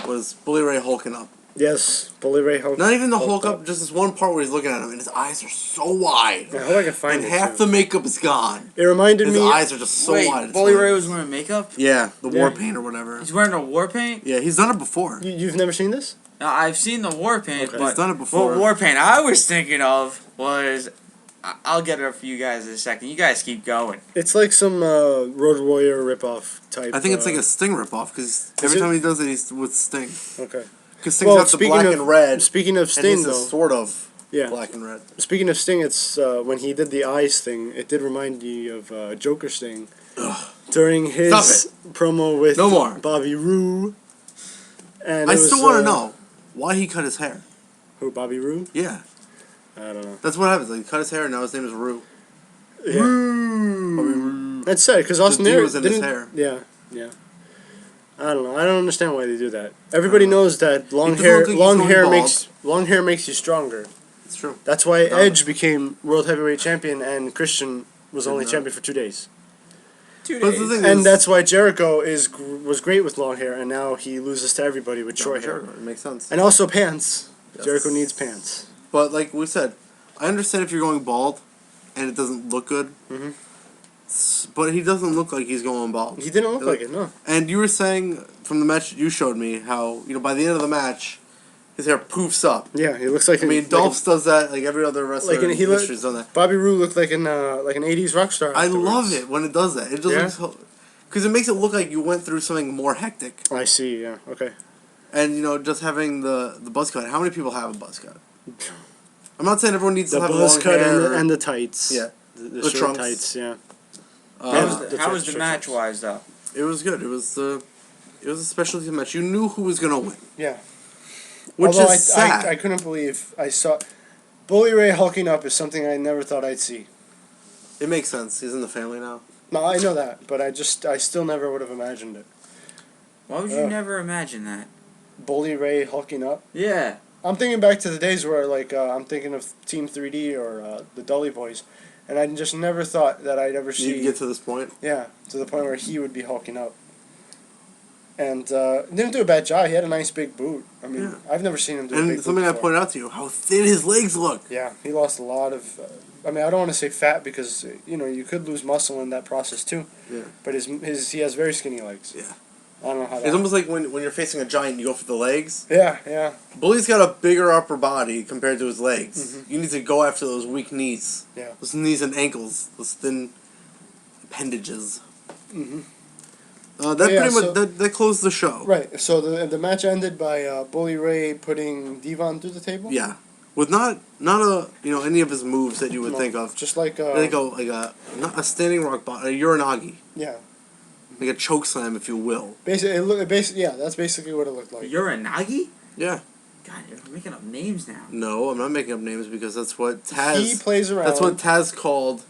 was Bully Ray hulking up. Yes, Bully Ray Hulk. Not even the hulk up, just this one part where he's looking at him, and his eyes are so wide. I hope I can find And it. half the makeup is gone. It reminded His me. eyes are just so Wait, wide. It's Bully Ray hilarious. was wearing makeup? Yeah, the war Yeah. paint or whatever. He's wearing a war paint? Yeah, he's done it before. You've never seen this? Now, I've seen the war paint, Okay. but He's done it before. what war paint I was thinking of was... I'll get it for you guys in a second. You guys keep going. It's like some Road Warrior ripoff type. I think it's like a Sting ripoff, because every it? time he does it, he's with Sting. Okay. Because Sting's got the black and red, Speaking of and Sting, his though. is sort of Yeah. black and red. Speaking of Sting, it's when he did the eyes thing. It did remind me of Joker Sting during his promo with No more. Bobby Roode. And I it was, still want to know why he cut his hair. Who, Bobby Roode? Yeah. I don't know. That's what happens. Like, he cut his hair, and now his name is Rue. Yeah. Bobby Roode. That's sad because Austin D Aries was in his didn't. hair. Yeah, yeah. I don't know. I don't understand why they do that. Everybody knows that long doesn't hair, look like he's going long hair makes you stronger. It's true. That's why No. Edge became world heavyweight champion and Christian was only no. champion for 2 days. 2 But days. the thing And is, that's why Jericho was great with long hair, and now he loses to everybody with short hair. It makes sense. And also pants. Yes. Jericho needs pants. But like we said, I understand if you're going bald, and it doesn't look good. Mhm. But he doesn't look like he's going bald. He didn't look like it, no. And you were saying from the match you showed me how by the end of the match, his hair poofs up. Yeah, he looks like. I mean, Dolph does that. Like every other wrestler in he look- history's done that. Bobby Roode looked like an 80s rock star. I afterwards. love it when it does that. It just looks because it makes it look like you went through something more hectic. I see. Yeah. Okay. And just having the buzz cut. How many people have a buzz cut? I'm not saying everyone needs The to have buzz long cut hair. and the tights. Yeah. The The short trunks. tights. Yeah. How was the match wise though? It was good. It was a specialty match. You knew who was gonna win, Yeah. which Although is sad. I couldn't believe I saw Bully Ray hulking up is something I never thought I'd see. It makes sense. He's in the family now. No, I know that, but I still never would have imagined it. Why would you never imagine that? Bully Ray hulking up. Yeah. I'm thinking back to the days where I'm thinking of Team 3D or the Dudley Boys, and I just never thought that I'd ever see. You get to this point. Yeah, to the point where he would be hulking up. And didn't do a bad job. He had a nice big boot. I mean, Yeah. I've never seen him do a big And boot something I before. pointed out to you, how thin his legs look. Yeah, he lost a lot of. I mean, I don't want to say fat because you could lose muscle in that process too. Yeah. But he has very skinny legs. Yeah. I don't know how that. It's almost like when you're facing a giant, you go for the legs. Yeah, yeah. Bully's got a bigger upper body compared to his legs. Mhm. You need to go after those weak knees. Yeah. Those knees and ankles. Those thin appendages. Mhm. That yeah, pretty much so- that closed the show. Right. So the match ended by Bully Ray putting Devon through the table. Yeah, with not any of his moves that you would No, think of. Just like They go like not a standing rock bottom, a uranagi, yeah. like a choke slam, if you will. Basically, yeah. That's basically what it looked like. You're a Nagi? Yeah, God, you're making up names now. No, I'm not making up names because that's what Taz... He plays around. That's what Taz called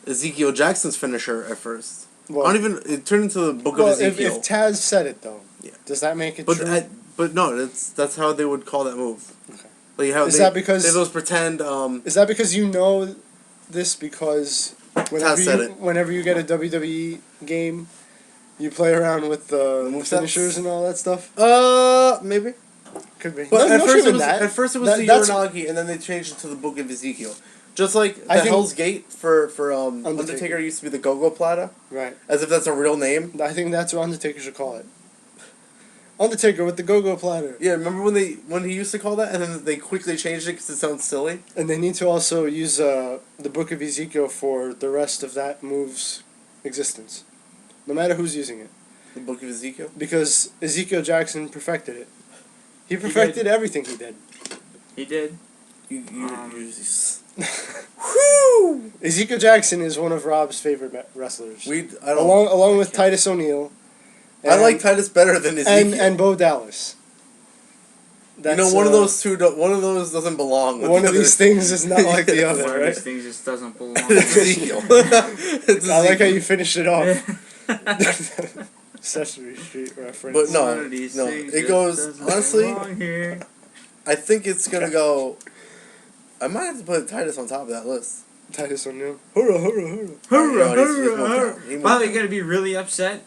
Ezekiel Jackson's finisher at first. Well, I don't even... It turned into the Book of Ezekiel. If Taz said it, though, yeah. does that make it true? But no, that's how they would call that move. Okay. Like how is that because... They those pretend... is that because you know this because... Whenever you get a WWE game, you play around with the finishers and all that stuff? Maybe. Could be. But at first it was the Uranagi, and then they changed it to the Book of Ezekiel. Just like the Hell's Gate for Undertaker used to be the Go-Go Plata. Right. As if that's a real name. I think that's what Undertaker should call it. Undertaker with the Go-Go Platter. Yeah, remember when he used to call that, and then they quickly changed it because it sounds silly? And they need to also use the Book of Ezekiel for the rest of that move's existence. No matter who's using it. The Book of Ezekiel? Because Ezekiel Jackson perfected it. He perfected everything he did. He did. Whew! Ezekiel Jackson is one of Rob's favorite wrestlers. Along with Titus O'Neil. I like Titus better than Ezekiel. And Bo Dallas. That's, one of those two. One of those doesn't belong. With one of these things is not like the other. One right? of these things just doesn't belong. Ezekiel. I like how you finished it off. Sesame Street reference. But no, it goes honestly. I think it's gonna go. I might have to put Titus on top of that list. Titus O'Neil. Hurrah, hurrah, hurrah. Hurrah, hurrah, hurrah. By the way, you're gonna be really upset.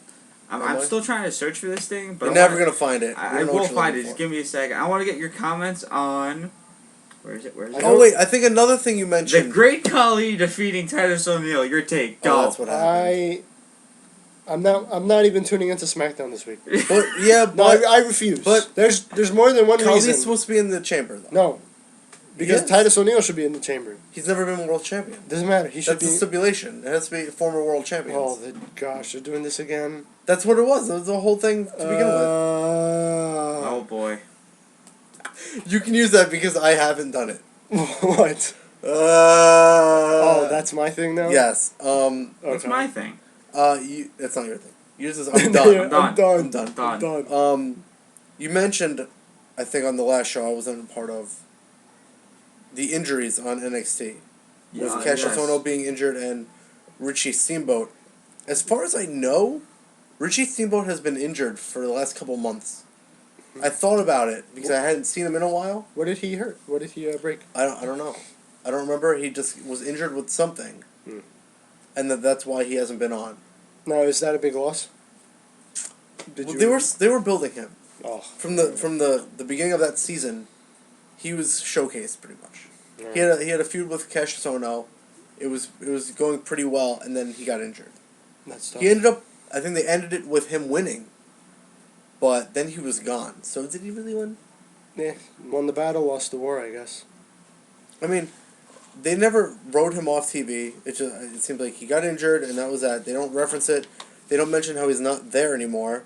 I'm still trying to search for this thing, but you're never gonna find it. I will find it. Just give me a second. I want to get your comments on. Where is it? Oh wait, I think another thing you mentioned. The Great Khali defeating Titus O'Neil. Your take. Go. Oh, that's what happened. I'm not even tuning into SmackDown this week. But yeah, but no, I refuse. But there's more than one reason. Khali's supposed to be in the chamber though. No. Because Titus O'Neil should be in the chamber. He's never been world champion. Doesn't matter. He should be. That's a stipulation. It has to be former world champions. Oh, gosh, they're doing this again. That's what it was. That was the whole thing to begin with. Oh boy. You can use that because I haven't done it. What? Oh, that's my thing now? Yes. What's my thing? That's not your thing. Use this. I'm done. I'm done. You mentioned, I think on the last show I wasn't a part of, the injuries on NXT. With Cassius Ohno being injured and Richie Steamboat. As far as I know, Richie Steamboat has been injured for the last couple months. I thought about it because I hadn't seen him in a while. What did he hurt? What did he break? I don't know. I don't remember. He just was injured with something. And that's why he hasn't been on. Now, is that a big loss? They were building him. Oh. From the beginning of that season, he was showcased pretty much. Right. He had a feud with Cassius Ohno. It was going pretty well, and then he got injured. That's tough. He ended up. I think they ended it with him winning. But then he was gone. So did he really win? Yeah, won the battle, lost the war, I guess. I mean, they never wrote him off TV. It seems like he got injured, and that was that. They don't reference it. They don't mention how he's not there anymore.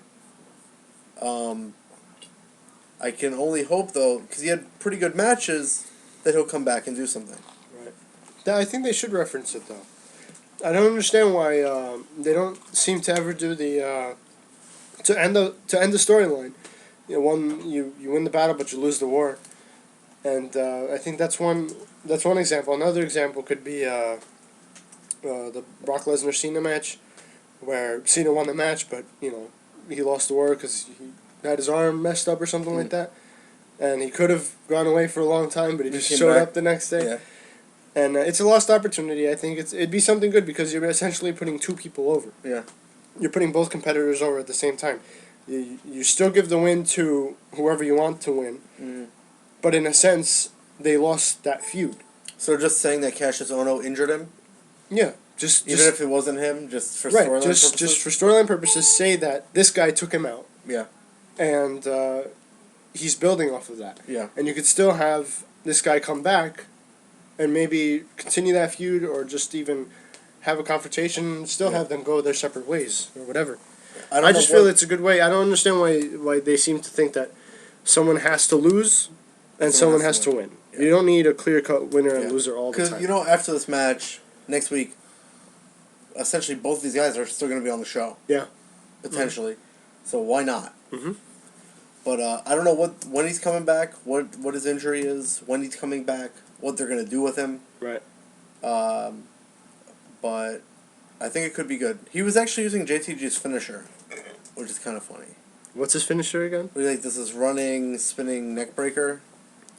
I can only hope, though, because he had pretty good matches, that he'll come back and do something. Right. Yeah, I think they should reference it, though. I don't understand why they don't seem to ever do the to end the storyline. You know, you win the battle, but you lose the war, and I think that's one example. Another example could be the Brock Lesnar Cena match, where Cena won the match, but he lost the war because he had his arm messed up or something like that, and he could have gone away for a long time, but he just showed up the next day. Yeah. And it's a lost opportunity. I think it'd be something good because you're essentially putting two people over. Yeah. You're putting both competitors over at the same time. You still give the win to whoever you want to win, but in a sense, they lost that feud. So just saying that Cassius Ohno injured him? Yeah. Even if it wasn't him, just for storyline purposes? Just for storyline purposes, say that this guy took him out. Yeah. And he's building off of that. Yeah. And you could still have this guy come back and maybe continue that feud or just even have a confrontation and still have them go their separate ways or whatever. I just feel it's a good way. I don't understand why they seem to think that someone has to lose and someone has to win. Yeah. You don't need a clear-cut winner and loser all the time. Because, after this match, next week, essentially both of these guys are still going to be on the show. Yeah. Potentially. So why not? But I don't know when he's coming back, what his injury is, when he's coming back, what they're gonna do with him. Right. But I think it could be good. He was actually using JTG's finisher, which is kind of funny. What's his finisher again? Like this is running, spinning neck breaker.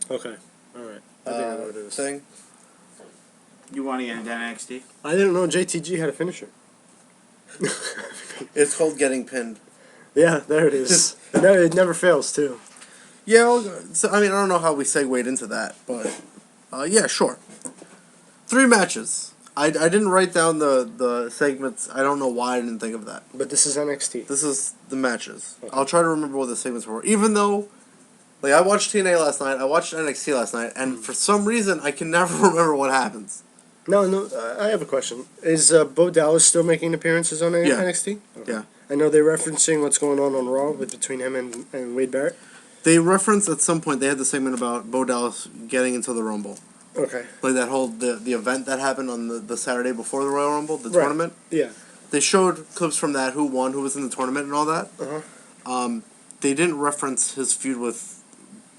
Okay. All right. I think I know what it is. Thing. You want to get into NXT? I didn't know JTG had a finisher. It's called getting pinned. Yeah, there it is. No, it never fails too. Yeah, well, so, I mean, I don't know how we segued into that, but yeah, sure. 3 matches. I didn't write down the segments. I don't know why I didn't think of that. But this is NXT. This is the matches. Okay. I'll try to remember what the segments were. Even though, like, I watched TNA last night, I watched NXT last night, and for some reason, I can never remember what happens. No, I have a question. Is Bo Dallas still making appearances on NXT? Okay. Yeah. I know they're referencing what's going on Raw between him and Wade Barrett. They referenced at some point, they had the segment about Bo Dallas getting into the Rumble. Okay. Like that whole, the event that happened on the Saturday before the Royal Rumble, the Right. tournament. Yeah. They showed clips from that, who won, who was in the tournament and all that. Uh-huh. They didn't reference his feud with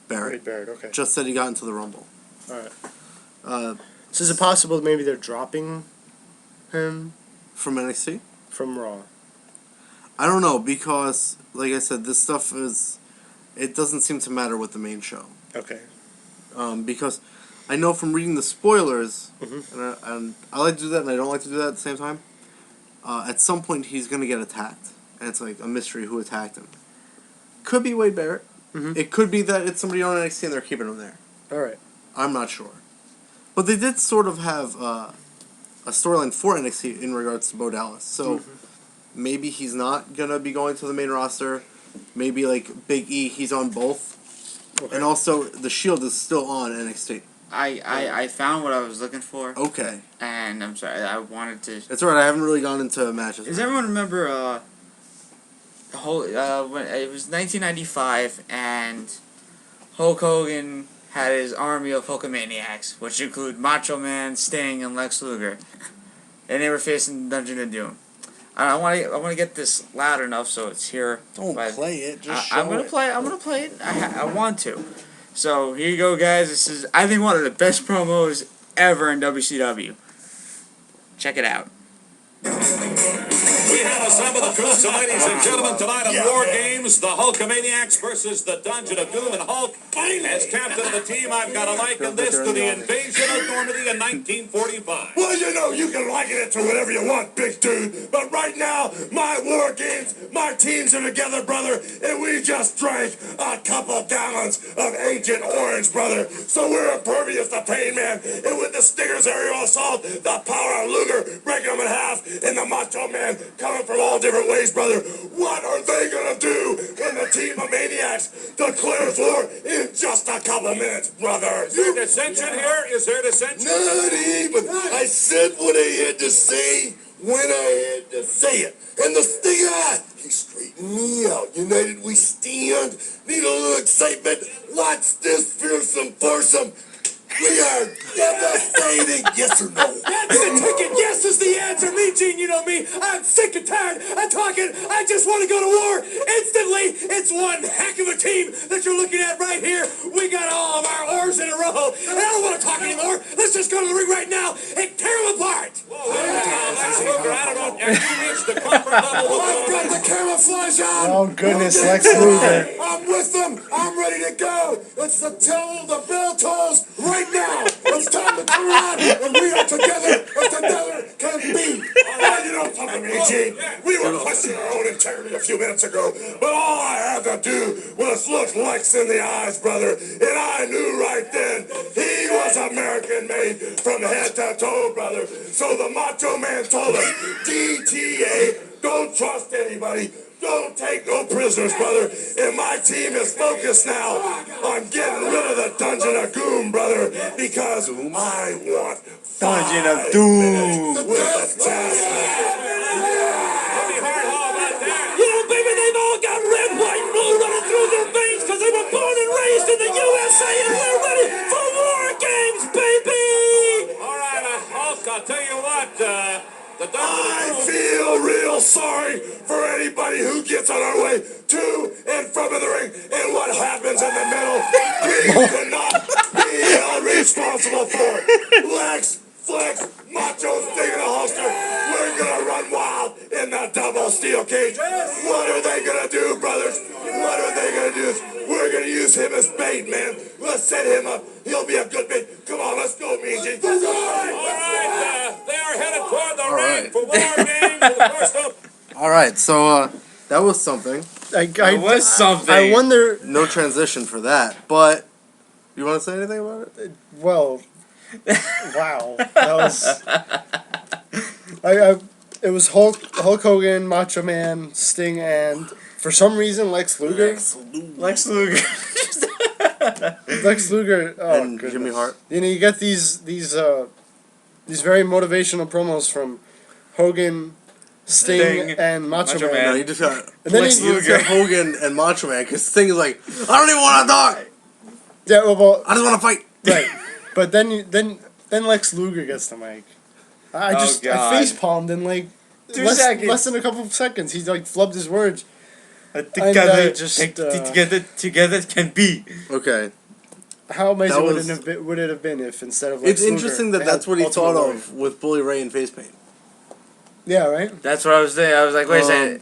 Barrett. Wade Barrett, okay. Just said he got into the Rumble. Alright. So is it possible maybe they're dropping him From NXT? from Raw? I don't know, because, like I said, this stuff is... It doesn't seem to matter with the main show. Okay. Because I know from reading the spoilers, Mm-hmm. and I like to do that and I don't like to do that at the same time, at some point he's going to get attacked. And it's like a mystery who attacked him. Could be Wade Barrett. Mm-hmm. It could be that it's somebody on NXT and they're keeping him there. Alright. I'm not sure. But they did sort of have a storyline for NXT in regards to Bo Dallas. So maybe he's not going to be going to the main roster. Maybe like Big E, he's on both. Okay. And also, the Shield is still on NXT. I found what I was looking for. Okay. And I'm sorry, I wanted to... That's alright, I haven't really gone into matches. Does everyone remember the whole when it was 1995 and Hulk Hogan had his army of Hulkamaniacs, which include Macho Man, Sting, and Lex Luger, and they were facing Dungeon of Doom. I want to get this loud enough so it's here. Don't play it, just show I'm gonna play. I'm gonna play it. I want to. So here you go, guys. This is, I think, one of the best promos ever in WCW. Check it out. We have assembled the troops, ladies and gentlemen, tonight of War Games, the Hulkamaniacs versus the Dungeon of Doom, and Hulk, as captain of the team, I've got to liken this to the invasion of Normandy in 1945. Well, you know, you can liken it to whatever you want, big dude, but right now, my War Games, my teams are together, brother, and we just drank a couple gallons of Agent Orange, brother, so we're impervious to pain, man, and with the Stingers aerial assault, the power of Luger breaking them in half, and the Macho Man coming from all different ways, brother. What are they gonna do when the team of maniacs declares war in just a couple minutes, brother? Is there dissension here? Is there dissension? Not even. I said what I had to say when I had to say it. And the Stinger, he straightened me out. United we stand. Need a little excitement. Lots this fearsome foursome. We are devastating. Yes or no? That's the ticket. Yes is the answer. Me, Gene, you know me. I'm sick and tired of talking. I just want to go to war instantly. It's one heck of a team that you're looking at right here. We got all of our oars in a row. And I don't want to talk anymore. Let's just go to the ring right now and tear them apart. Lex Luger, I don't know. Have you reached the comfort level? I've got the camouflage on. Oh, goodness, Lex Luger. I'm with them. I'm ready to go. It's the bell tolls right now. It's time to turn on, and we are together as together can be. You don't talk to me, Gene. We were questioning our own integrity a few minutes ago, but all I had to do was look Lex in the eyes, brother, and I knew right then he was American made from head to toe, brother. So the Macho Man told us, DTA, don't trust anybody. Don't take no prisoners, brother. And my team is focused now on getting rid of the Dungeon of Doom, brother, because I want Dungeon of Doom. You know, baby, they've all got red, white, and blue running through their veins because they were born and raised in the USA, and we're ready for War Games, baby! All right, Hulk, I'll tell you what, the Dungeon I of Doom... feel real sorry for anybody who gets on our way to and from the ring and in the middle. We cannot be responsible for it. Lex, Flex, Macho's digging a holster. We're gonna run wild in the double steel cage. What are they gonna do, brothers? What are they gonna do? We're gonna use him as bait, man. Let's set him up. He'll be a good bait. Come on, let's go, Mean Gene. All right, They are headed toward the All ring right. for War Games for the first up. All right, so that was something. It was something. I wonder. No transition for that, but you want to say anything about it? Well, wow, that was. It was Hulk Hogan, Macho Man, Sting, and for some reason Lex Luger. Lex Luger. Lex Luger. Oh, And goodness. Jimmy Hart. You know, you get these very motivational promos from Hogan, Sting, and Macho, Macho Man. Man. No, you just got And then Lex he- Luger, Hogan, and Macho Man. Because Sting is like, I don't even want to talk. Yeah, well, I just want to fight. right. But then Lex Luger gets the mic. I God. face palmed in like 2 seconds. less than a couple of seconds. He's like flubbed his words. Together, just, together can be. Okay. How amazing That would was- would it have been if instead of Lex It's interesting Luger, that they that's had what he Ultimate thought Warrior? of with Bully Ray and face paint. Yeah, right. That's what I was thinking. I was like, wait a second.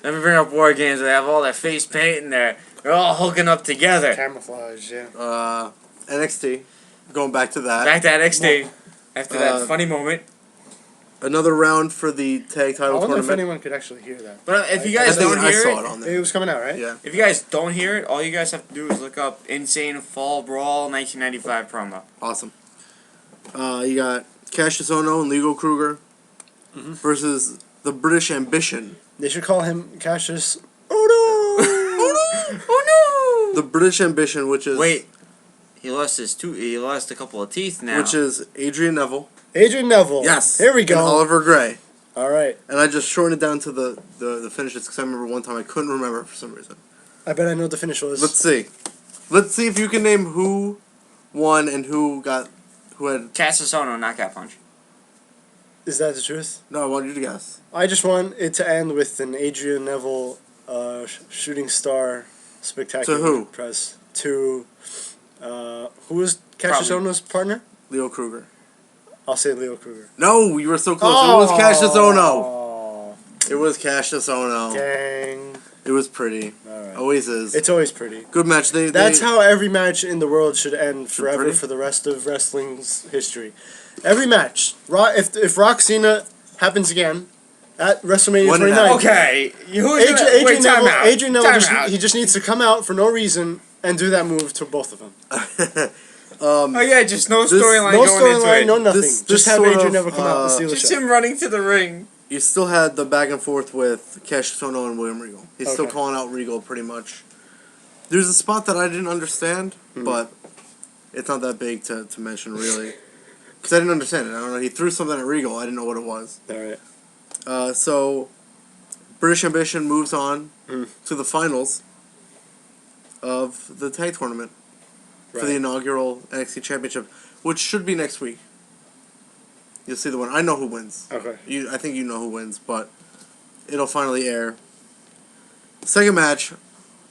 Let me bring up War Games. They have all that face paint in there. They're all hooking up together. Camouflage, yeah. NXT. Going back to that. Back to NXT. After that Uh, funny moment. Another round for the tag I title wonder if tournament. anyone could actually hear that. But if you I guys think don't I hear saw it it, on It there. was coming out, right? Yeah. if you guys don't hear it, all you guys have to do is look up Insane Fall Brawl 1995 promo. Awesome. You got Cassius Ohno and Leo Kruger versus the British Ambition. They should call him Cassius. Oh no! Oh The British Ambition, which is Wait, he lost he lost a couple of teeth now. which is Adrian Neville. Adrian Neville. Yes. Here we And go. Oliver Gray. All right. And I just shortened it down to the finishes because I remember one time I couldn't remember it for some reason. I bet I know what the finish was. Let's see. Let's see if you can name who won and who had. Cassius Ohno knockout punch. Is that the truth? No, I want you to guess. I just want it to end with an Adrian Neville shooting star spectacular To who? press. To who was Cassius Probably. Ohno's partner? Leo Kruger. I'll say Leo Kruger. No, you were so close. It was Cassius Ohno. Oh, It was Cassius Ohno. dang. It was pretty. All right. Always is. It's always pretty. Good match. That's how every match in the world should end forever pretty? for the rest of wrestling's history. Every match. If Rock Cena happens again at WrestleMania When it 29. happens. Okay, who's Adrian, gonna, Adrian wait, time Neville, out. Adrian Neville Time just, out. he just needs to come out for no reason and do that move to both of them. Oh yeah, just no This- storyline No going into storyline, it. no nothing. This just have sort Adrian of, Neville come out and steal the Just show. him running to the ring. You still had the back and forth with Cassius Ohno and William Regal. He's still Okay. calling out Regal pretty much. There's a spot that I didn't understand, but it's not that big to mention really. Because I didn't understand it. I don't know. He threw something at Regal. I didn't know what it was. All right. So, British Ambition moves on to the finals of the tag tournament for the Right. inaugural NXT Championship, which should be next week. You'll see the winner. I know who wins. Okay. I think you know who wins, but it'll finally air. Second match,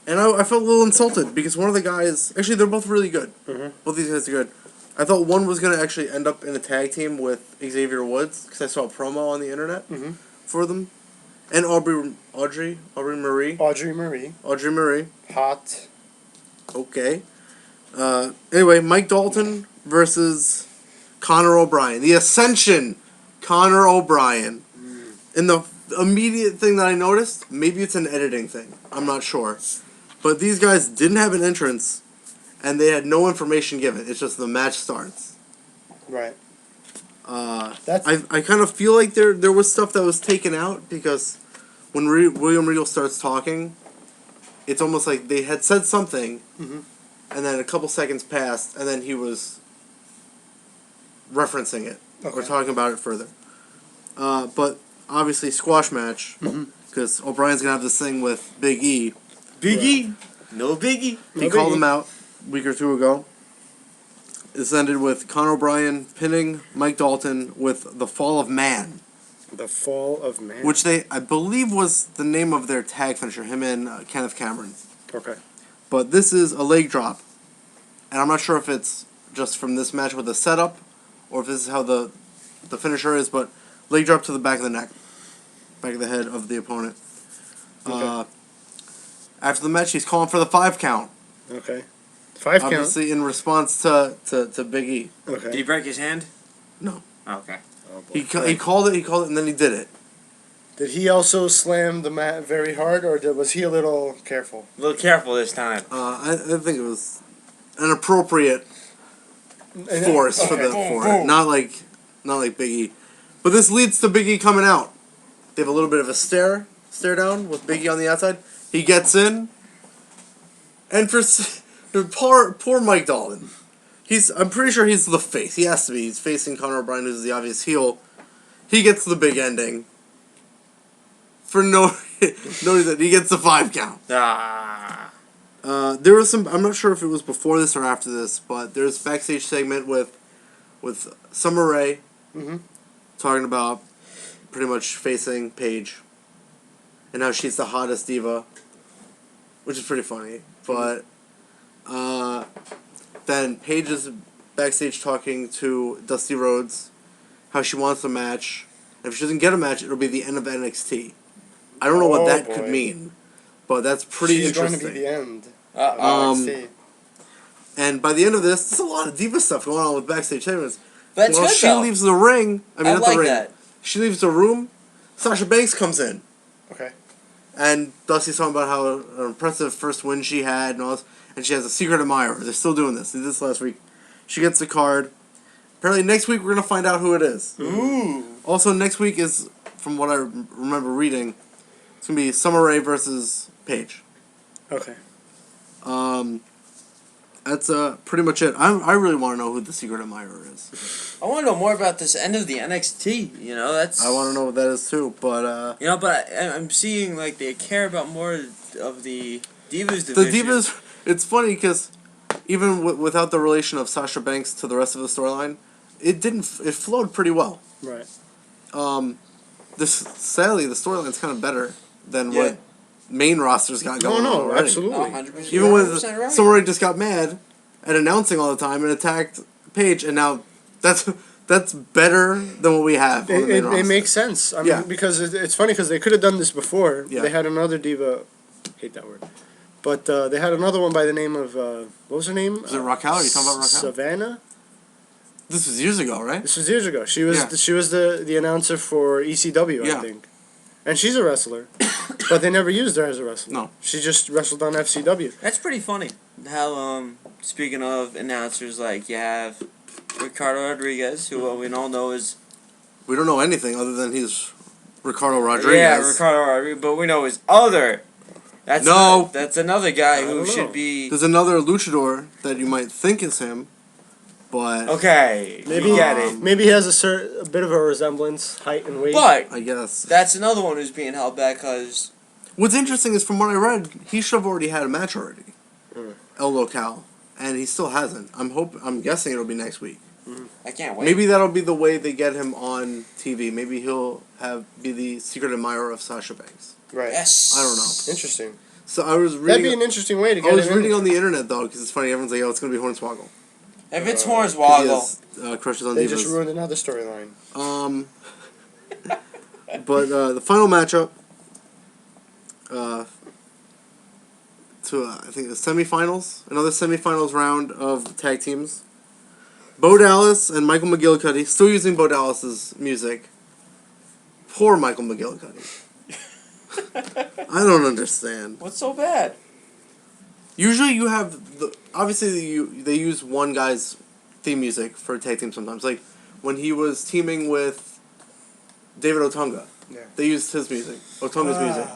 and I felt a little insulted because one of the guys, actually they're both really good. Both these guys are good. I thought one was going to actually end up in a tag team with Xavier Woods because I saw a promo on the internet for them. And Audrey Marie. Audrey Marie. Hot. Okay. Anyway, Mike Dalton versus Connor O'Brien. The Ascension, Connor O'Brien. And the immediate thing that I noticed, maybe it's an editing thing. I'm not sure. But these guys didn't have an entrance, and they had no information given. It's just the match starts. Right. I kind of feel like there was stuff that was taken out because when William Regal starts talking, it's almost like they had said something, and then a couple seconds passed, and then he was referencing it or talking about it further. But obviously, squash match because O'Brien's gonna have this thing with Big E. Biggie, no Biggie. He called him out a week or two ago. This ended with Conor O'Brien pinning Mike Dalton with the Fall of Man. The Fall of Man. Which I believe was the name of their tag finisher, him and Kenneth Cameron. Okay. But this is a leg drop. And I'm not sure if it's just from this match with the setup or if this is how the finisher is, but leg drop to the back of the neck. Back of the head of the opponent. Okay. After the match, he's calling for the 5 count. Okay. 5 count. Obviously in response to Big E. Okay. Did he break his hand? No. Oh, okay. Oh, boy. He called it, and then he did it. Did he also slam the mat very hard, or was he a little careful? A little careful this time. I think it was an appropriate force for it. Not like Big E. But this leads to Big E coming out. They have a little bit of a stare down with Big E on the outside. He gets in, and for poor Mike Dalton, I'm pretty sure he's the face. He has to be. He's facing Conor O'Brien, who's the obvious heel. He gets the big ending. For no reason, he gets the 5 count. There was some. I'm not sure if it was before this or after this, but there's a backstage segment with Summer Rae talking about pretty much facing Paige and how she's the hottest diva, which is pretty funny. But then Paige is backstage talking to Dusty Rhodes, how she wants a match. If she doesn't get a match, it'll be the end of NXT. I don't know what that could mean, but that's pretty interesting. She's going to be the end. NXT. And by the end of this, there's a lot of diva stuff going on with backstage segments. That's good, she leaves the ring, not the ring. That. She leaves the room. Sasha Banks comes in. Okay. And Dusty's talking about how an impressive first win she had and all this. And she has a secret admirer. They're still doing this. They did this last week. She gets the card. Apparently next week we're going to find out who it is. Ooh. Also next week is, from what I remember reading, it's going to be Summer Rae versus Paige. Okay. That's pretty much it. I really want to know who the secret admirer is. I want to know more about this end of the NXT. You know, that's. I want to know what that is too, but. You know, but I'm seeing like they care about more of the Divas division. The Divas. It's funny because even without the relation of Sasha Banks to the rest of the storyline, it flowed pretty well. Right. Sadly the storyline's kind of better than what main roster's got going on already. Absolutely. 100%. Even with right. Summer Rae just got mad at announcing all the time and attacked Paige, and now that's better than what we have on the main roster. It makes sense. I mean, because it's funny because they could have done this before. Yeah. They had another diva. Hate that word. But they had another one by the name of what was her name? Was it Raquel? Are you talking about Raquel? Savannah. This was years ago, right? This was years ago. She was the announcer for ECW, I think, and she's a wrestler, but they never used her as a wrestler. No, she just wrestled on FCW. That's pretty funny. How speaking of announcers, like you have Ricardo Rodriguez, who we all know is. We don't know anything other than he's Ricardo Rodriguez. Yeah, Ricardo Rodriguez, but we know his other. That's another guy who should be. There's another luchador that you might think is him, but okay, maybe get it. Maybe he has a bit of a resemblance, height and weight. But I guess that's another one who's being held back because. What's interesting is from what I read, he should have already had a match already, El Local, and he still hasn't. I'm guessing it'll be next week. I can't wait. Maybe that'll be the way they get him on TV. Maybe he'll be the secret admirer of Sasha Banks. Right. Yes. I don't know. Interesting. So I was reading. That'd be an interesting way to get. I was reading on the internet though, because it's funny. Everyone's like, "Oh, it's gonna be Hornswoggle." If it's Hornswoggle, crushes on they Divas. just ruined another storyline. But the final matchup, I think the semifinals, another semifinals round of tag teams. Bo Dallas and Michael McGillicuddy, still using Bo Dallas's music. Poor Michael McGillicuddy. I don't understand. What's so bad? Usually you have obviously they use one guy's theme music for a tag team sometimes. Like when he was teaming with David Otunga, they used his music, Otunga's music.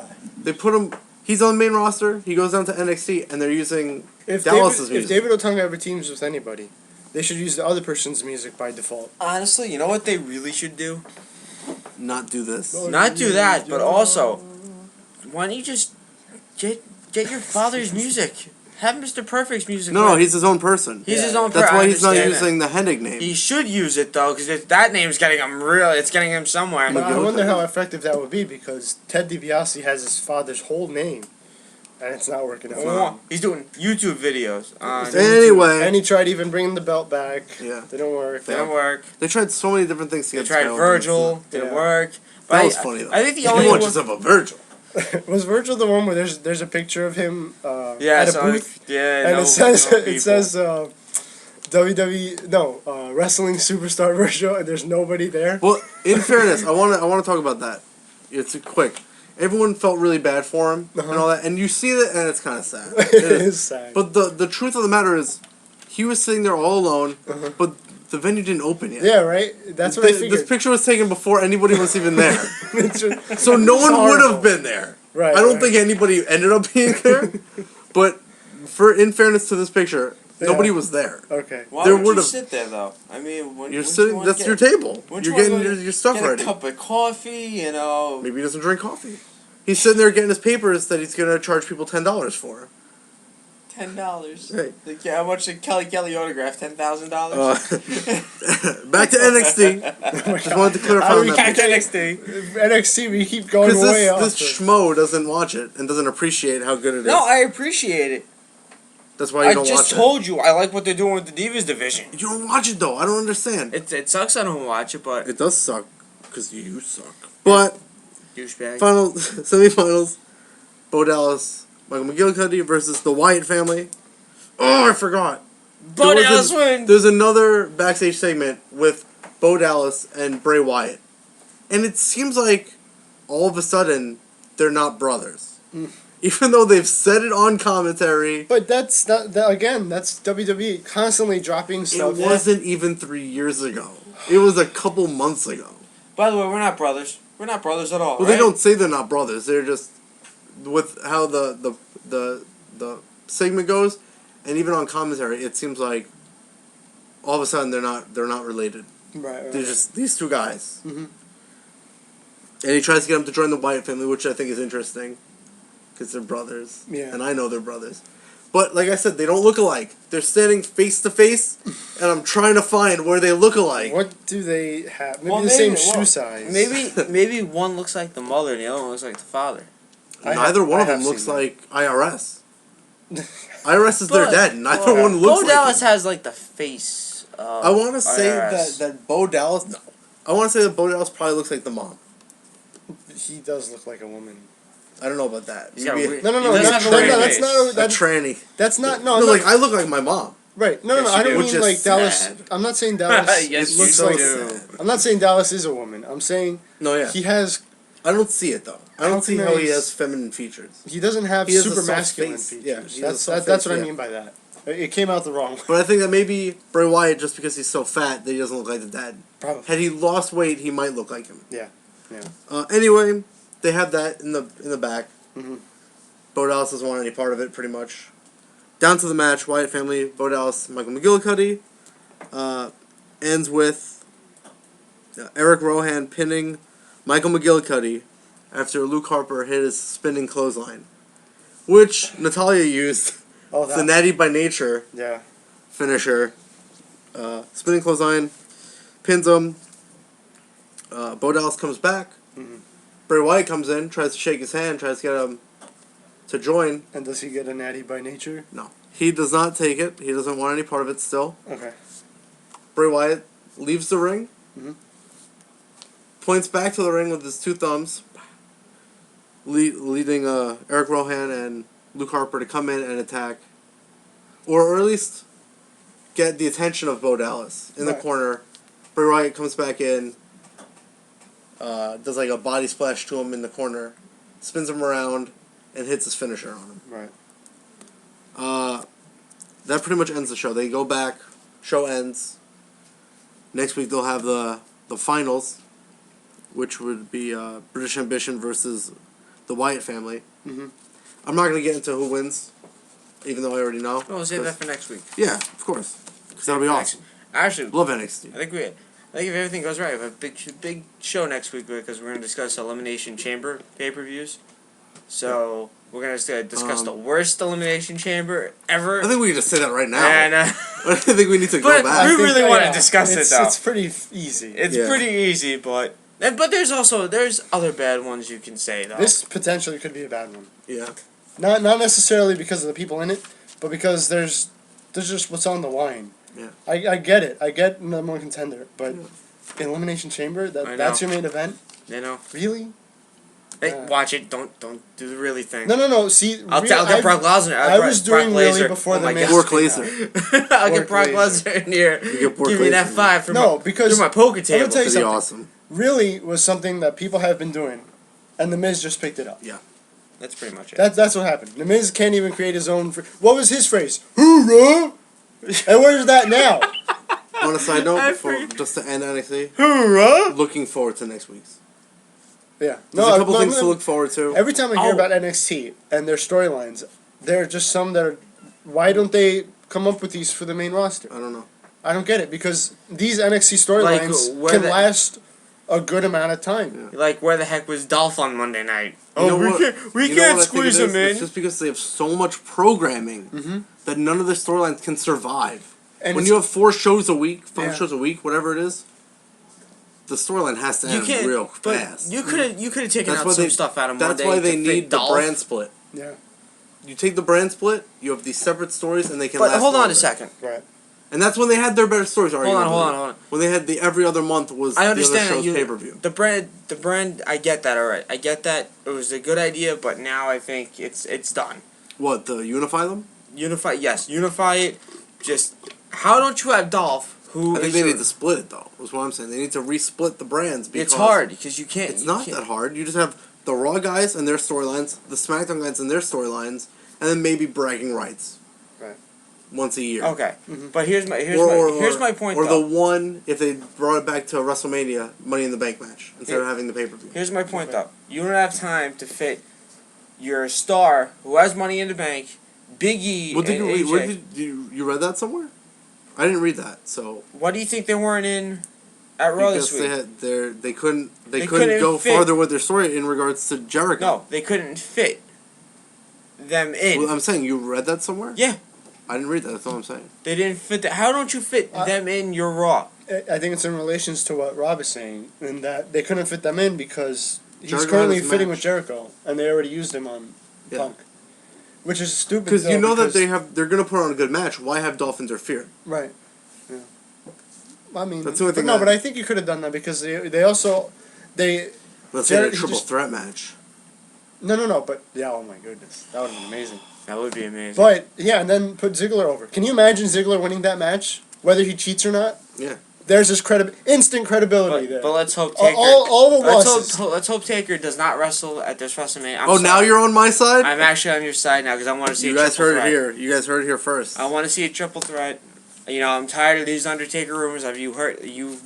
They put him. He's on the main roster. He goes down to NXT, and they're using Dallas's music. If David Otunga ever teams with anybody, they should use the other person's music by default. Honestly, you know what they really should do? Not do this. Not do that, but also, why don't you just get your father's music? Have Mr. Perfect's music. No, he's his own person. He's his own person. That's why he's not using the Hennig name. He should use it though, because that name's getting him it's getting him somewhere. I wonder how effective that would be because Ted DiBiase has his father's whole name, and it's not working out. Oh, he's doing YouTube videos. Anyway. And he tried even bringing the belt back. Yeah. They don't work. Didn't work. They tried so many different things to They get tried Skylar Virgil. Didn't Yeah. work. That was funny, though. I think the You only want one. yourself a Virgil. Was Virgil the one where there's a picture of him Yeah, at a so booth? yeah, And no, it says no it people. says wrestling superstar Virgil, and there's nobody there. Well, in fairness, I want to talk about that. It's quick. Everyone felt really bad for him and all that, and you see that, and it's kind of sad. It is sad. But the truth of the matter is, he was sitting there all alone, but the venue didn't open yet. Yeah, right. That's what I figured. This picture was taken before anybody was even there, It's just- so no it's one would horrible. have been there. Right. I don't right. think anybody ended up being there, but in fairness to this picture, nobody was there. Okay. Why there would you would've- sit there though? I mean, when You're wouldn't sitting. you wanna That's your table. wouldn't You're you wanna getting go your stuff get ready. a cup of coffee, you know. Maybe he doesn't drink coffee. He's sitting there getting his papers that he's gonna charge people $10 for. $10. Right. Like, yeah, how much did Kelly autograph? $10,000. Back to NXT. Just wanted to clarify How do on we that. Back to Because NXT. NXT, we keep going this way off. schmo doesn't watch it and doesn't appreciate how good it is. No, I appreciate it. That's why you I don't just watch told you I like what they're doing with the Divas division. it. You don't watch it though. I don't understand. It sucks I don't watch it, but It does suck because you suck. But douchebag. final semifinals: Bo Dallas, Michael McGillicuddy versus the Wyatt family. Oh, I forgot. Bo There was Dallas an- wins. There's another backstage segment with Bo Dallas and Bray Wyatt, and it seems like all of a sudden they're not brothers, even though they've said it on commentary. But that's not that again. That's WWE constantly dropping stuff. It wasn't even 3 years ago. It was a couple months ago. By the way, we're not brothers. We're not brothers at all. Well, right? they don't say they're not brothers. They're just with how the segment goes, and even on commentary, it seems like all of a sudden they're not related. Right. They're just these two guys. Mhm. And he tries to get them to join the Wyatt family, which I think is interesting, because they're brothers. Yeah. And I know they're brothers. But like I said, they don't look alike. They're standing face to face, and I'm trying to find where they look alike. What do they have? Maybe Well, the same maybe- shoe well, size. Maybe one looks like the mother and the other one looks like the father. Neither one I of them have looks seen that. like IRS. IRS is their But- dad. Neither one looks Bo like Dallas him. has like the face. I want to say IRS. that Bo Dallas. No, I want to say that Bo Dallas probably looks like the mom. He does look like a woman. I don't know about that. He's got Maybe a weird- No, He does that's have a weird not. face. a That's tranny. that's not. No, No, I'm like not, I look like my mom. right. No, Yes, I you don't do. mean Which is like Dallas. sad. I'm not saying Dallas Yes, looks you like. do. I'm not saying Dallas is a woman. I'm saying No, yeah. he has. I don't see it though. I How don't see can how I he s- has feminine features. He doesn't have He has a super soft masculine face. features. Yeah, he has a that's soft that's face, what I yeah. mean by that. It came out the wrong way. But I think that maybe Bray Wyatt, just because he's so fat, that he doesn't look like the dad. Probably. Had he lost weight, he might look like him. Yeah. Anyway, they have that in the back. Mhm. Bo Dallas doesn't want any part of it, pretty much. Down to the match, Wyatt family, Bo Dallas, Michael McGillicuddy. Ends with Eric Rohan pinning Michael McGillicuddy after Luke Harper hit his spinning clothesline, which Natalia used. Oh, The Natty by Nature yeah. finisher. Spinning clothesline, pins him. Bo Dallas comes back. Mhm. Bray Wyatt comes in, tries to shake his hand, tries to get him to join. And does he get a natty by nature? No. He does not take it. He doesn't want any part of it still. Okay. Bray Wyatt leaves the ring. Mhm. Points back to the ring with his two thumbs. Leading Eric Rohan and Luke Harper to come in and attack. Or at least get the attention of Bo Dallas in the Right. corner. Bray Wyatt comes back in. Does like a body splash to him in the corner. Spins him around and hits his finisher on him. Right. That pretty much ends the show. They go back. Show ends. Next week they'll have the finals, which would be British Ambition versus the Wyatt family. Mhm. I'm not gonna get into who wins, even though I already know. We'll save that for next week. Yeah, of course, because that'll be awesome. Actually, Love NXT. I think if everything goes right, we have a big show next week because we're going to discuss Elimination Chamber pay-per-views. So we're going to discuss the worst Elimination Chamber ever. I think we can just say that right now. And, I don't think we need to but go back. we really want to discuss it though. It's pretty easy. It's Yeah. pretty easy, but there's other bad ones you can say though. This potentially could be a bad one. Yeah. Not necessarily because of the people in it, but because there's just what's on the line. Yeah. I get it. I get number one contender, but Elimination Chamber, that's your main event? You know. Really? Hey, watch it. Don't do the really thing. No. See, I'll get Brock Lesnar. I was doing really before the Miz. Bork Laser. I'll get Brock Lesnar in here. Give me an F5 through my poker table. I'm gonna tell you something. Awesome. Really was something that people have been doing, and the Miz just picked it up. Yeah. That's pretty much it. That's what happened. The Miz can't even create his own. What was his phrase? Hoorah! And where's that now? On a side note, just to end NXT, Hoorah! looking forward to next week's. Yeah. There's a couple things to look forward to. Every time I hear about NXT and their storylines, there are just some that are. Why don't they come up with these for the main roster? I don't know. I don't get it because these NXT storylines can last a good amount of time. Yeah. Like, where the heck was Dolph on Monday night? We can't squeeze him in. It's just because they have so much programming that none of the storylines can survive. And when you have 4 shows a week, 5 shows a week, whatever it is, the storyline has to end real fast. You could have taken some stuff out of Monday. That's why they need the Dolph. brand split. Yeah. You take the brand split, you have these separate stories, and they can. But last hold on longer. a second. Right. And that's when they had their better stories. Hold on. When they had the every other month was I understand the other show's pay-per-view. The brand. I get that. All right, I get that. It was a good idea, but now I think it's done. What, the unify them? Unify it. Just how don't you have Dolph? I think they need to split it though. Is what I'm saying. They need to resplit the brands. Because it's hard because you can't. It's not that hard. You just have the Raw guys and their storylines, the SmackDown guys and their storylines, and then maybe bragging rights. Right. Once a year. Okay, but here's my point. Or though. the one if they brought it back to a WrestleMania Money in the Bank match instead of having the pay-per-view. Here's my point though. You don't have time to fit your star who has Money in the Bank, Big E, and AJ. You read that somewhere? I didn't read that. So what do you think they weren't in at Raw this week? Because they couldn't go farther with their story in regards to Jericho. No, they couldn't fit them in. Well, I'm saying you read that somewhere? Yeah. I didn't read that. That's all I'm saying. They didn't fit that. How don't you fit them in your Raw? I think it's in relations to what Rob is saying, in that they couldn't fit them in because he's Jericho currently fitting with Jericho, and they already used him on Punk. Which is stupid. Because you know that they're going to put on a good match. Why have Dolph interfere? Right. Yeah. I mean, that's the only thing. But I think you could have done that because they also. Let's say a triple threat match. No. But yeah, oh my goodness, that would have been amazing. That would be amazing. But yeah, and then put Ziggler over. Can you imagine Ziggler winning that match, whether he cheats or not? Yeah. There's this instant credibility there. But let's hope Taker. All the losses. Let's hope Taker does not wrestle at this WrestleMania. Now you're on my side. I'm actually on your side now because I want to see. You guys heard it here. You guys heard it here first. I want to see a triple threat. You know, I'm tired of these Undertaker rumors. Have you heard? You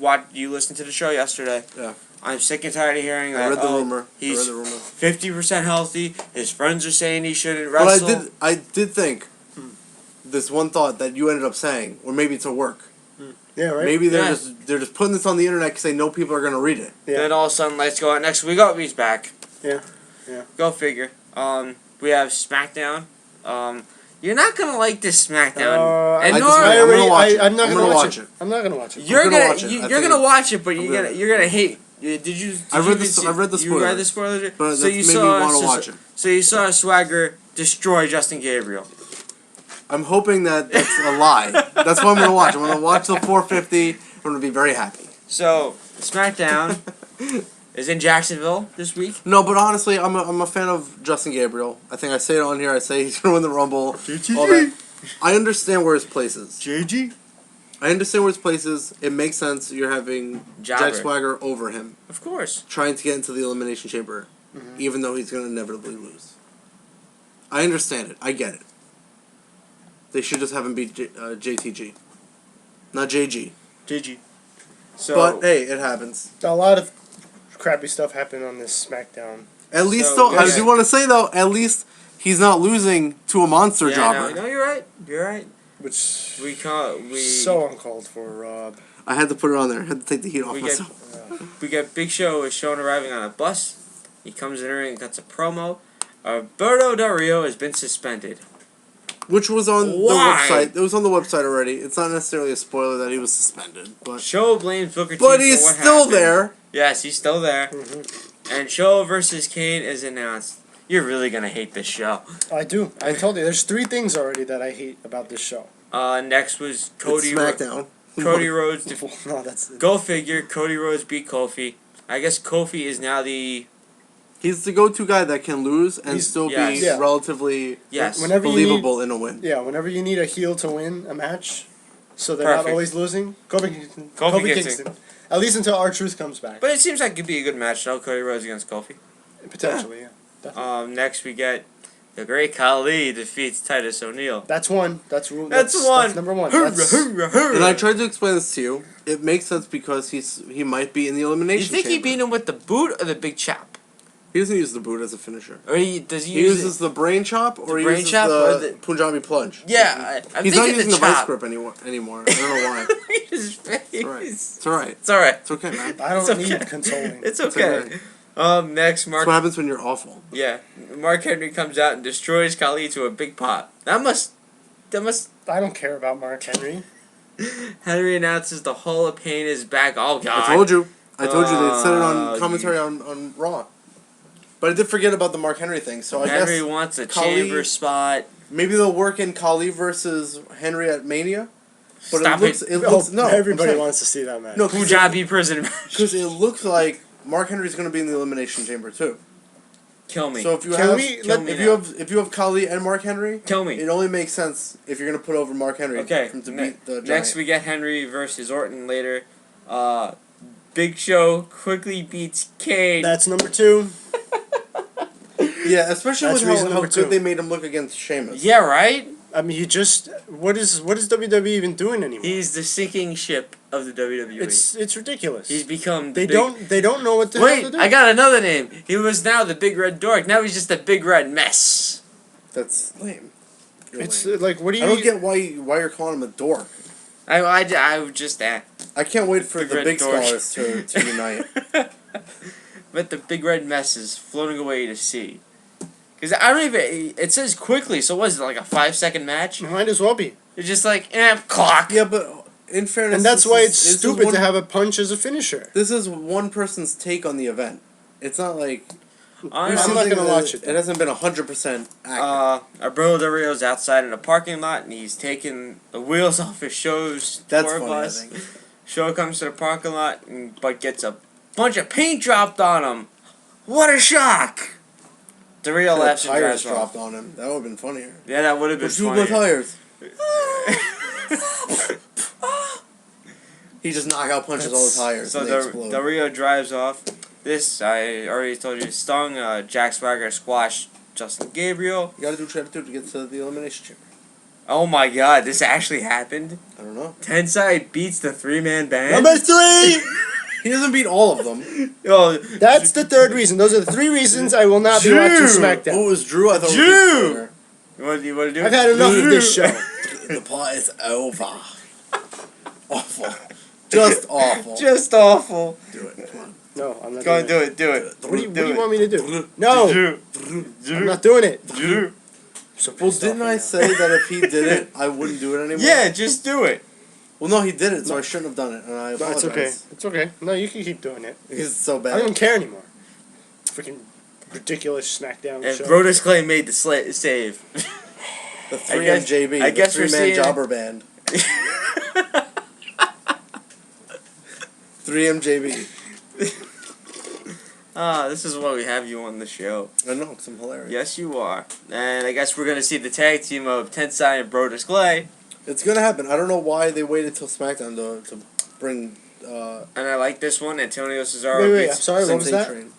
listened to the show yesterday. Yeah. I'm sick and tired of hearing that. I read the rumor. He's 50% healthy. His friends are saying he shouldn't wrestle. But I did think this one thought that you ended up saying, or maybe it's a work. Yeah, right. Maybe they're just putting this on the internet because they know people are going to read it. Yeah. Then all of a sudden, let's go out next week. Oh, he's back. Yeah. Go figure. We have SmackDown. You're not gonna like this SmackDown. I'm not gonna watch it. I'm not gonna watch it. You're gonna watch it, but you're gonna hate. Did you? I read the spoilers. You read the spoilers. But so you made me want to watch it. So you saw Swagger destroy Justin Gabriel. I'm hoping that that's a lie. That's what I'm going to watch. I'm going to watch the 450. I'm going to be very happy. So, SmackDown is in Jacksonville this week. No, but honestly, I'm a fan of Justin Gabriel. I think I say it on here. I say he's going to win the Rumble. JG. I understand where his place is. JG. I understand where his place is. It makes sense. You're having Jack Swagger over him. Of course. Trying to get into the Elimination Chamber, even though he's going to inevitably lose. I understand it. I get it. They should just have him beat JTG. Not JG. JG. So, but, hey, it happens. A lot of crappy stuff happened on this SmackDown. At least, though, I do want to say, though, at least he's not losing to a monster jobber. No, you're right. You're right. Which so uncalled for, Rob. I had to put it on there. I had to take the heat off myself. We got Big Show is shown arriving on a bus. He comes in the ring and cuts a promo. Alberto Del Rio has been suspended. Which was on the website. It was on the website already. It's not necessarily a spoiler that he was suspended, but Show blames Booker T. But he's still there. Yes, he's still there. And Show versus Kane is announced. you're really gonna hate this show. I do. I told you, there's 3 things already that I hate about this show. Next was Cody. SmackDown. Cody Rhodes. No, that's... Go figure. Cody Rhodes beat Kofi. I guess Kofi is now the. He's the go-to guy that can lose and still yes. be Yeah. relatively Whenever believable in a win. Yeah, whenever you need a heel to win a match, so they're Perfect. not always losing, Kofi Kingston. Kingston. At least until R-Truth comes back. But it seems like it could be a good match, though. Cody Rhodes against Kofi. Potentially, yeah. Definitely. Next we get the Great Khali defeats Titus O'Neil. That's one. That's one. That's number one. That's, And I tried to explain this to you. It makes sense because he might be in the You elimination think he chamber. beat him with the boot or the big chop? He doesn't use the boot as a finisher. Or does he He use uses the brain chop or he brain uses chop or the the- Punjabi plunge. Yeah, I'm He's not thinking using the the vice chop. grip anymore. I don't know why. His face. It's alright. It's alright. It's alright. It's okay, man. I don't It's need okay. consoling. It's It's okay. okay. Next, Mark. That's what happens when you're awful. Yeah, Mark Henry comes out and destroys Khali to a big pop. That must. I don't care about Mark Henry. Henry announces the Hall of Pain is back. Oh God! I told you they said it on Oh, commentary on Raw. But I did forget about the Mark Henry thing, so I Henry guess wants a Khali- chamber spot. maybe they'll work in Khali versus Henry at Mania. But Stop it looks no. Everybody I'm saying- wants to see that match. No, Punjabi prison match. because it looks like Mark Henry's going to be in the Elimination Chamber too. Kill me. So if you Kill have me, kill me if you have Khali and Mark Henry, Kill me. it only makes sense if you're going to put over Mark Henry Okay. to beat the Giant. Next we get Henry versus Orton later. Big Show quickly beats Kane. That's number 2. Yeah, especially That's with reason how number good 2. they made him look against Sheamus. Yeah, right. I mean, he just what is WWE even doing anymore? He's the sinking ship of the WWE. It's ridiculous. He's become. They big... don't know what the hell to Wait, do. I got another name. He was now the Big Red Dork. Now he's just a Big Red Mess. That's lame. You're It's lame. like, what do you? I don't get why you're calling him a dork. I would just I can't wait for Big the Red big Dork. scholars to unite. But the Big Red Mess is floating away to sea. Because I don't even. It says quickly, so what is it, like a 5-second match? Might as well be. It's just like, clock. Yeah, but in fairness, And that's this why is- it's this is stupid one- to have a punch as a finisher. This is one person's take on the event. It's not like Honestly, I'm not gonna something watch that- it. It hasn't been 100% accurate. Alberto Del Rio's outside in a parking lot, and he's taking the wheels off his show's That's tour funny, I bus. think. Show comes to the parking lot, but gets a bunch of paint dropped on him. What a shock! Del Rio The laughs and tires drives off. dropped on him. That would have been funnier. Yeah, that would have been What's wrong with my funny. tires? He just knock out punches all the tires So and they explode. Del Rio drives off. This, I already told you, stung. Jack Swagger squashed Justin Gabriel. You gotta do what you gotta do to get to the elimination chamber. Oh my god, this actually happened? I don't know. Tensai beats the 3-man band? Number 3. He doesn't beat all of them. Oh, That's the 3rd reason. Those are the 3 reasons I will not be Drew. watching Oh, SmackDown. it was Drew? I thought Drew! it was what do you want to do? I've had enough of this show. The plot is over. Awful. Just awful. Just awful. do it. Come on. No, I'm not Go on, doing do it, do it. What do you Do it. want me to do? No, Drew. I'm not doing it. Drew. So Well, pissed didn't off I right say that if he did it, I wouldn't do it anymore? Yeah, just do it. Well, no, he did it, so I shouldn't have done it, and I now? No, apologize. it's okay. It's okay. No, you can keep doing it. Because it's so I bad. don't care anymore. Freaking ridiculous SmackDown And show. Brodus Clay made the save. The I guess- 3MJB, I guess the we're 3-man seeing- jobber band. 3MJB. This is why we have you on the show. I know, because I'm hilarious. Yes, you are. And I guess we're going to see the tag team of Tensai and Brodus Clay. It's gonna happen. I don't know why they waited till SmackDown to bring And I like this one. Antonio Cesaro Wait, I'm beats sorry, what was Sensei that? Train.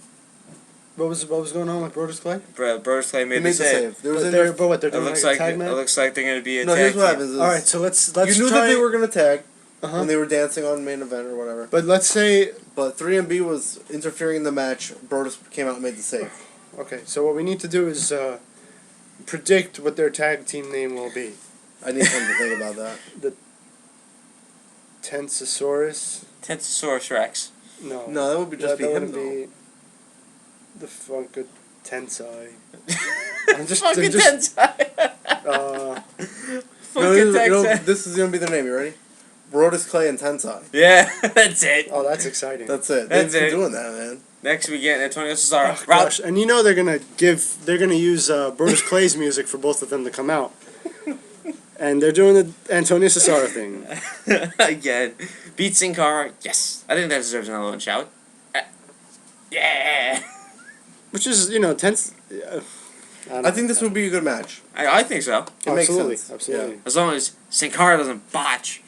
What was going on with Brodus Clay? Brodus Clay He made made the save. There was But in they're, there, but what, they're It doing looks like a like tag match? it looks like they're going to be a no, tag here's what team. happens. Is Alright, so let's you knew try... that they were gonna tag Uh-huh. when they were dancing on main event or whatever. But let's say... But 3MB was interfering in the match. Brodus came out and made the save. Okay, so what we need to do is predict what their tag team name will be. I need time to think about that. Tensosaurus? Tensosaurus Rex. No. No, that would be just that be him wouldn't though. be the Funka Tensai. I'm just... Fucking I'm just Tensai. No, Fucking this is gonna be their name. You ready? Brodus Clay and Tensai. Yeah, that's it. oh, that's exciting. That's it. That's They've been it. doing that, man. Next we get Antonio Cesaro. Oh, gosh, and you know they're gonna use Brodus Clay's music for both of them to come out, and they're doing the Antonio Cesaro thing again. Beat Sin Cara. Yes, I think that deserves another one. Shout. Yeah. which is tense. I think this would be a good match. I think so. It makes Absolutely, sense. absolutely. Yeah. As long as Sin Cara doesn't botch.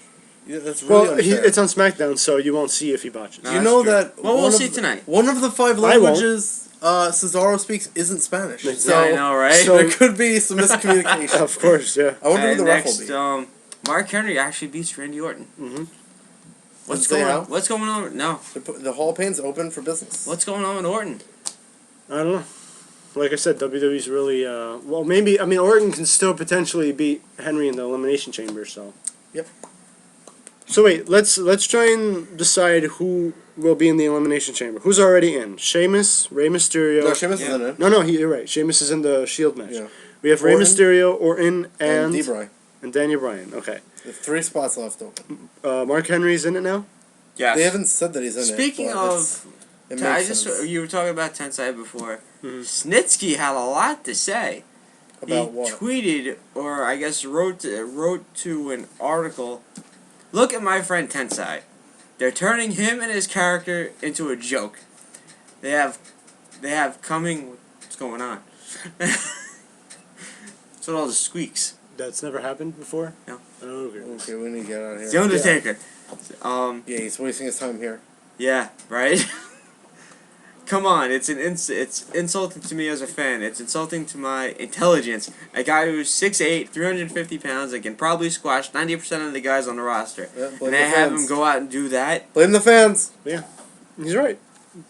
Yeah, that's really Well, unfair. it's on SmackDown, so you won't see if he botches. No. You that's know true. that. Well, we'll one see of- tonight. One of the 5 I won't. languages Cesaro speaks isn't Spanish. So I know, right? So- there could be some miscommunication. Of course, yeah. I wonder who the ref will next, be. Mark Henry actually beats Randy Orton. Mm-hmm. What's Does it say going on? how? What's going on? No. The Hall of Fame's open for business. What's going on with Orton? I don't know. Like I said, WWE's really well. Maybe Orton can still potentially beat Henry in the Elimination Chamber. So. Yep. So wait, let's try and decide who will be in the Elimination Chamber. Who's already in? Sheamus, Rey Mysterio. No, Sheamus is in it. No, you're right. Sheamus is in the Shield match. Yeah. We have Rey Orton, Mysterio, Orton, and D-Bry. Daniel Bryan. Okay. There's 3 spots left open. Mark Henry's in it now. Yes. They haven't said that he's in Speaking it. but of, it I makes just sense. you were talking about Tensai before. Mhm. Snitsky had a lot to say. About he what? tweeted, or I guess wrote to an article. Look at my friend Tensai. They're turning him and his character into a joke. They have coming. What's going on? What's with all the squeaks? That's never happened before. No. Oh, okay. Okay, we need to get out of It's here. the Undertaker. Yeah, he's wasting his time here. Yeah. Right. Come on, it's it's insulting to me as a fan. It's insulting to my intelligence. A guy who's 6'8", 350 pounds, that can probably squash 90% of the guys on the roster. Yeah, blame And the I have fans. him go out and do that. Blame the fans. He's right.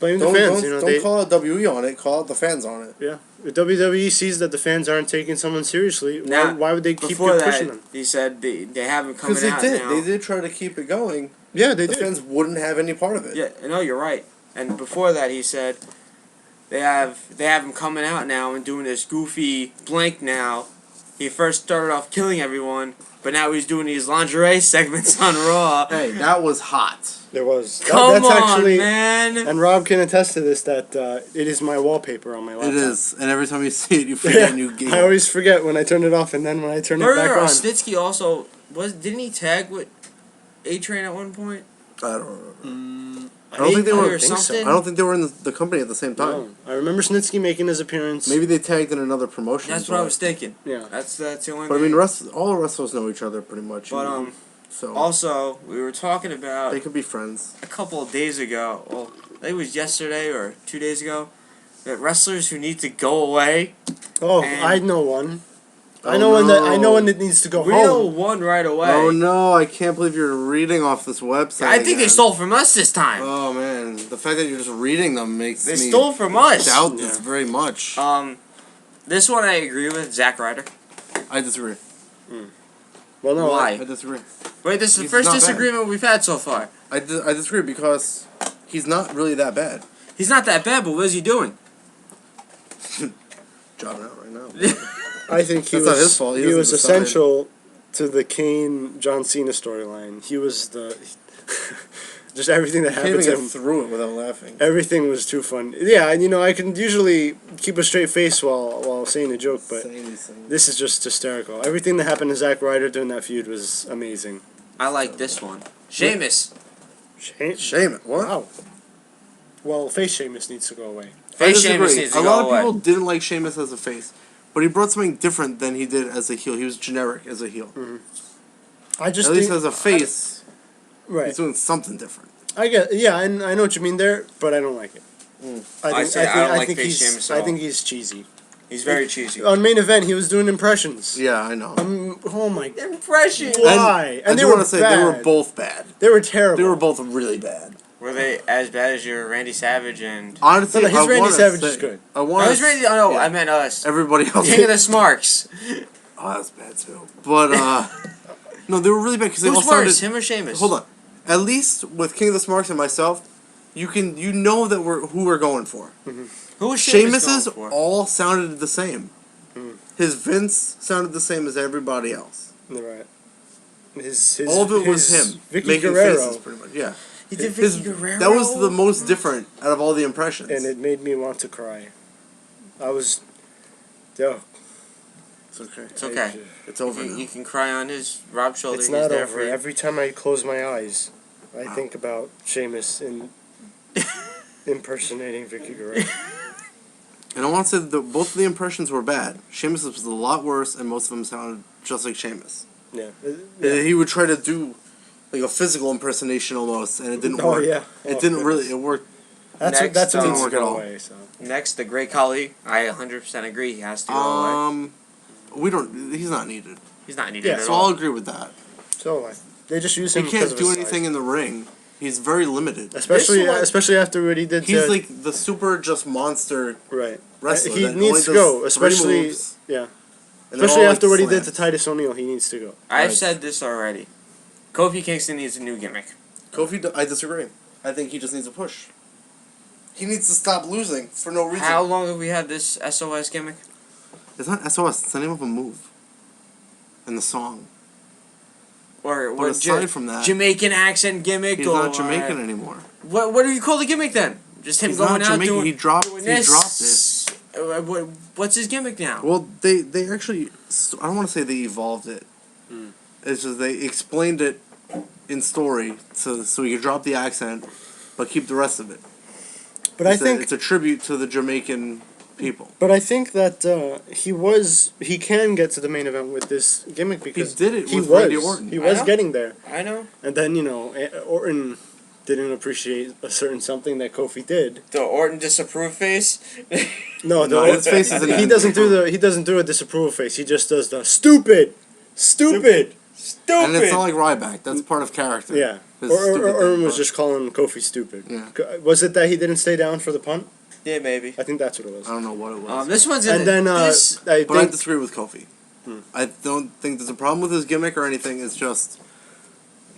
Blame Don't, the fans. don't call out WWE on it. Call out the fans on it. Yeah. If WWE sees that the fans aren't taking someone seriously, Now, why would they keep Before pushing that, them? he said they have him coming Because they out did. now. They did try to keep it going. Yeah, they The did. fans wouldn't have any part of it. Yeah, no, you're right. And before that, he said they have him coming out now and doing this goofy blank now. He first started off killing everyone, but now he's doing these lingerie segments on Raw. Hey, that was hot. There was. Come That's on, actually, man! and Rob can attest to this, that it is my wallpaper on my laptop. It is. And every time you see it, you forget you game. I always forget when I turn it off, and then when I turn it back on. Snitsky also didn't he tag with A-Train at one point? I don't remember. I don't think they were. Or something? I don't think they were in the company at the same time. No. I remember Snitsky making his appearance. Maybe they tagged in another promotion. That's what I was thinking. Yeah. That's the only But I thing. mean, all the wrestlers know each other pretty much. But so also we were talking about they could be friends. a couple of days ago. Well, I think it was yesterday or 2 days ago. That wrestlers who need to go away. Oh, And- I know one. Oh, I know one that no. needs to go We know home. one right away. Oh no! I can't believe you're reading off this website. I think they again. stole from us this time. Oh man, the fact that you're just reading them makes They me stole from us. doubt this very much. This one I agree with, Zack Ryder. I disagree. Well, no. Why? I disagree. Wait, this is the He's first not bad. disagreement we've had so far. I disagree because he's not really that bad. He's not that bad, but what is he doing? Jobbing out right now. I think he That's was. not his fault. He He doesn't was decide. essential to the Kane John Cena storyline. He was the. Just everything that I can't happened even to get him. through it without laughing. Everything was too fun. Yeah, and I can usually keep a straight face while saying a joke, but Saying these things. this is just hysterical. Everything that happened to Zack Ryder during that feud was amazing. I like this one. Sheamus. Shame it. What? Wow. Well, face Sheamus needs to go away. I Face disagree. Sheamus needs to A go lot away. of people didn't like Sheamus as a face, but he brought something different than he did as a heel. He was generic as a heel. I just At least think, as a face, right. he's doing something different. And I know what you mean there, but I don't like it. I don't like face he's Sheamus at I all. think he's cheesy. He's very cheesy. On main event, he was doing impressions. Yeah, I know. Oh my. Impression. Why? I they do were want to say bad. they were both bad. They were terrible. They were both really bad. Were they as bad as your Randy Savage and? Honestly, No, his I Randy wanna Savage say- is good. I No, want it was Randy. Oh no, yeah. I meant us. Everybody else. King of the Smarks. Oh, that's bad too. But no, they were really bad because they all Who's sounded. worse, him or Sheamus? Hold on. At least with King of the Smarks and myself, you know that who we're going for. Who was Sheamus Sheamus's going for? all sounded the same. His Vince sounded the same as everybody else. Right. His All of it was his him Vicky making Guerrero. faces, pretty much. Yeah. He did His, Vicky Guerrero. that was the most different out of all the impressions. And it made me want to cry. I was... Yo. It's okay. It's okay. It's over You, now. you can cry on his Rob shoulder. It's He's not there over. for you. Every time I close my eyes, I think about Sheamus impersonating Vicky Guerrero. And I want to say that both of the impressions were bad. Sheamus was a lot worse, and most of them sounded just like Sheamus. Yeah. He would try to do like a physical impersonation almost, and it didn't Oh, work. yeah. It didn't really. It worked. That's Next, what needs to work at go all. away. So. Next, the Great Khali. I 100% agree. He has to go away. We don't. He's not needed. He's not needed Yeah, at So all. I'll agree with that. So they just use He him because can't of do his anything size. in the ring. He's very limited. Especially, This one- especially after what he did He's to... like the super just monster right. wrestler. He that needs only to does go, 3 especially... moves, Yeah. and they're Especially all, after like, what he did to slams. Titus O'Neil, he needs to go. I've Right. said this already. Kofi Kingston needs a new gimmick. Kofi, I disagree. I think he just needs a push. He needs to stop losing for no reason. How long have we had this SOS gimmick? It's not SOS. It's the name of a move. In the song. Or But what? aside from that, Jamaican accent gimmick? he's or not Jamaican anymore. What do you call the gimmick then? Just him He's going not out Jamaican. doing He dropped doing it. this? What's his gimmick now? Well, they actually, I don't want to say they evolved it. It's just they explained it in story so he could drop the accent, but keep the rest of it. But I think... it's a tribute to the Jamaican people. But I think that he can get to the main event with this gimmick because did it he with was Randy Orton. he I was know. getting there, I know. and then Orton didn't appreciate a certain something that Kofi did. The Orton disapprove face. No, No, his face is he doesn't do a disapproval face. He just does the stupid. And it's not like Ryback. That's part of character. Yeah. His Or stupid Orton thing, was but- just calling Kofi stupid. Yeah. Was it that he didn't stay down for the punt? Yeah, maybe. I think that's what it was. I don't know what it was. This one's in And then this. I But I think disagree with Kofi. I don't think there's a problem with his gimmick or anything. It's just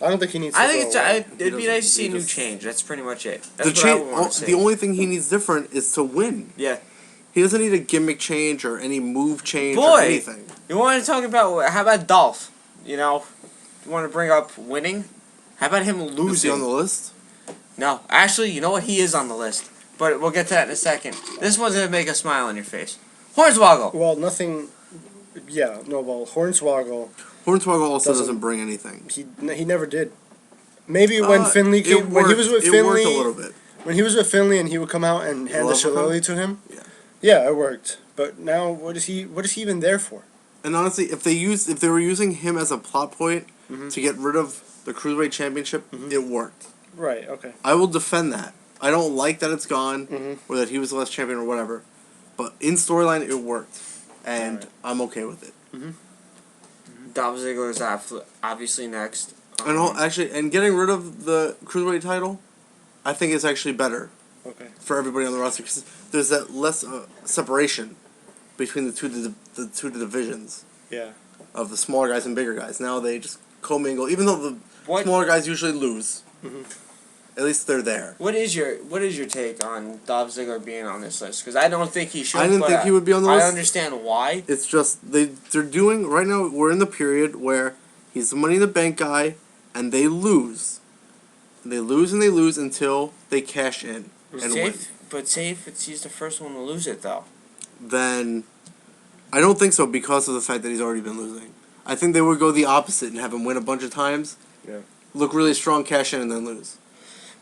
I don't think he needs. To I think go it's, away. it'd be doesn't- nice to see a he new just- change. That's pretty much it. the That's what I change. want to see. The only thing he needs different is to win. Yeah. He doesn't need a gimmick change or any move change Boy. or anything. You want to talk about, how about Dolph? You know, you want to bring up winning? How about him Is he losing? on the list? No, actually, you know what? He is on the list. But we'll get to that in a second. This one's going to make a smile on your face. Hornswoggle. Well, nothing. Yeah, no. Well, Hornswoggle, Hornswoggle also Doesn't- doesn't bring anything. he never did. Maybe when Finley It came, when he was with it Finley, worked a little bit. when he was with Finley, and he would come out and hand the Love shillelagh to him. Yeah. Yeah, it worked. But now, what is he even there for? And honestly, if they were using him as a plot point to get rid of the Cruiserweight Championship, it worked. Right. Okay. I will defend that. I don't like that it's gone or that he was the last champion or whatever, but in storyline it worked, and Alright. I'm okay with it. Dolph Ziggler is obviously next. And getting rid of the Cruiserweight title, I think is actually better Okay. for everybody on the roster because there's that less separation between the two divisions Yeah. of the smaller guys and bigger guys. Now they just commingle, even though the smaller guys usually lose. At least they're there. What is your take on Dolph Ziggler being on this list? Because I don't think he should. I didn't but think he would be on the list. I understand why. It's just they're doing right now. We're in the period where he's the Money in the Bank guy, and they lose. They lose and they lose until they cash in and win. But say if he's the first one to lose it though. Then I don't think so because of the fact that he's already been losing. I think they would go the opposite and have him win a bunch of times. Yeah. Look really strong, cash in, and then lose.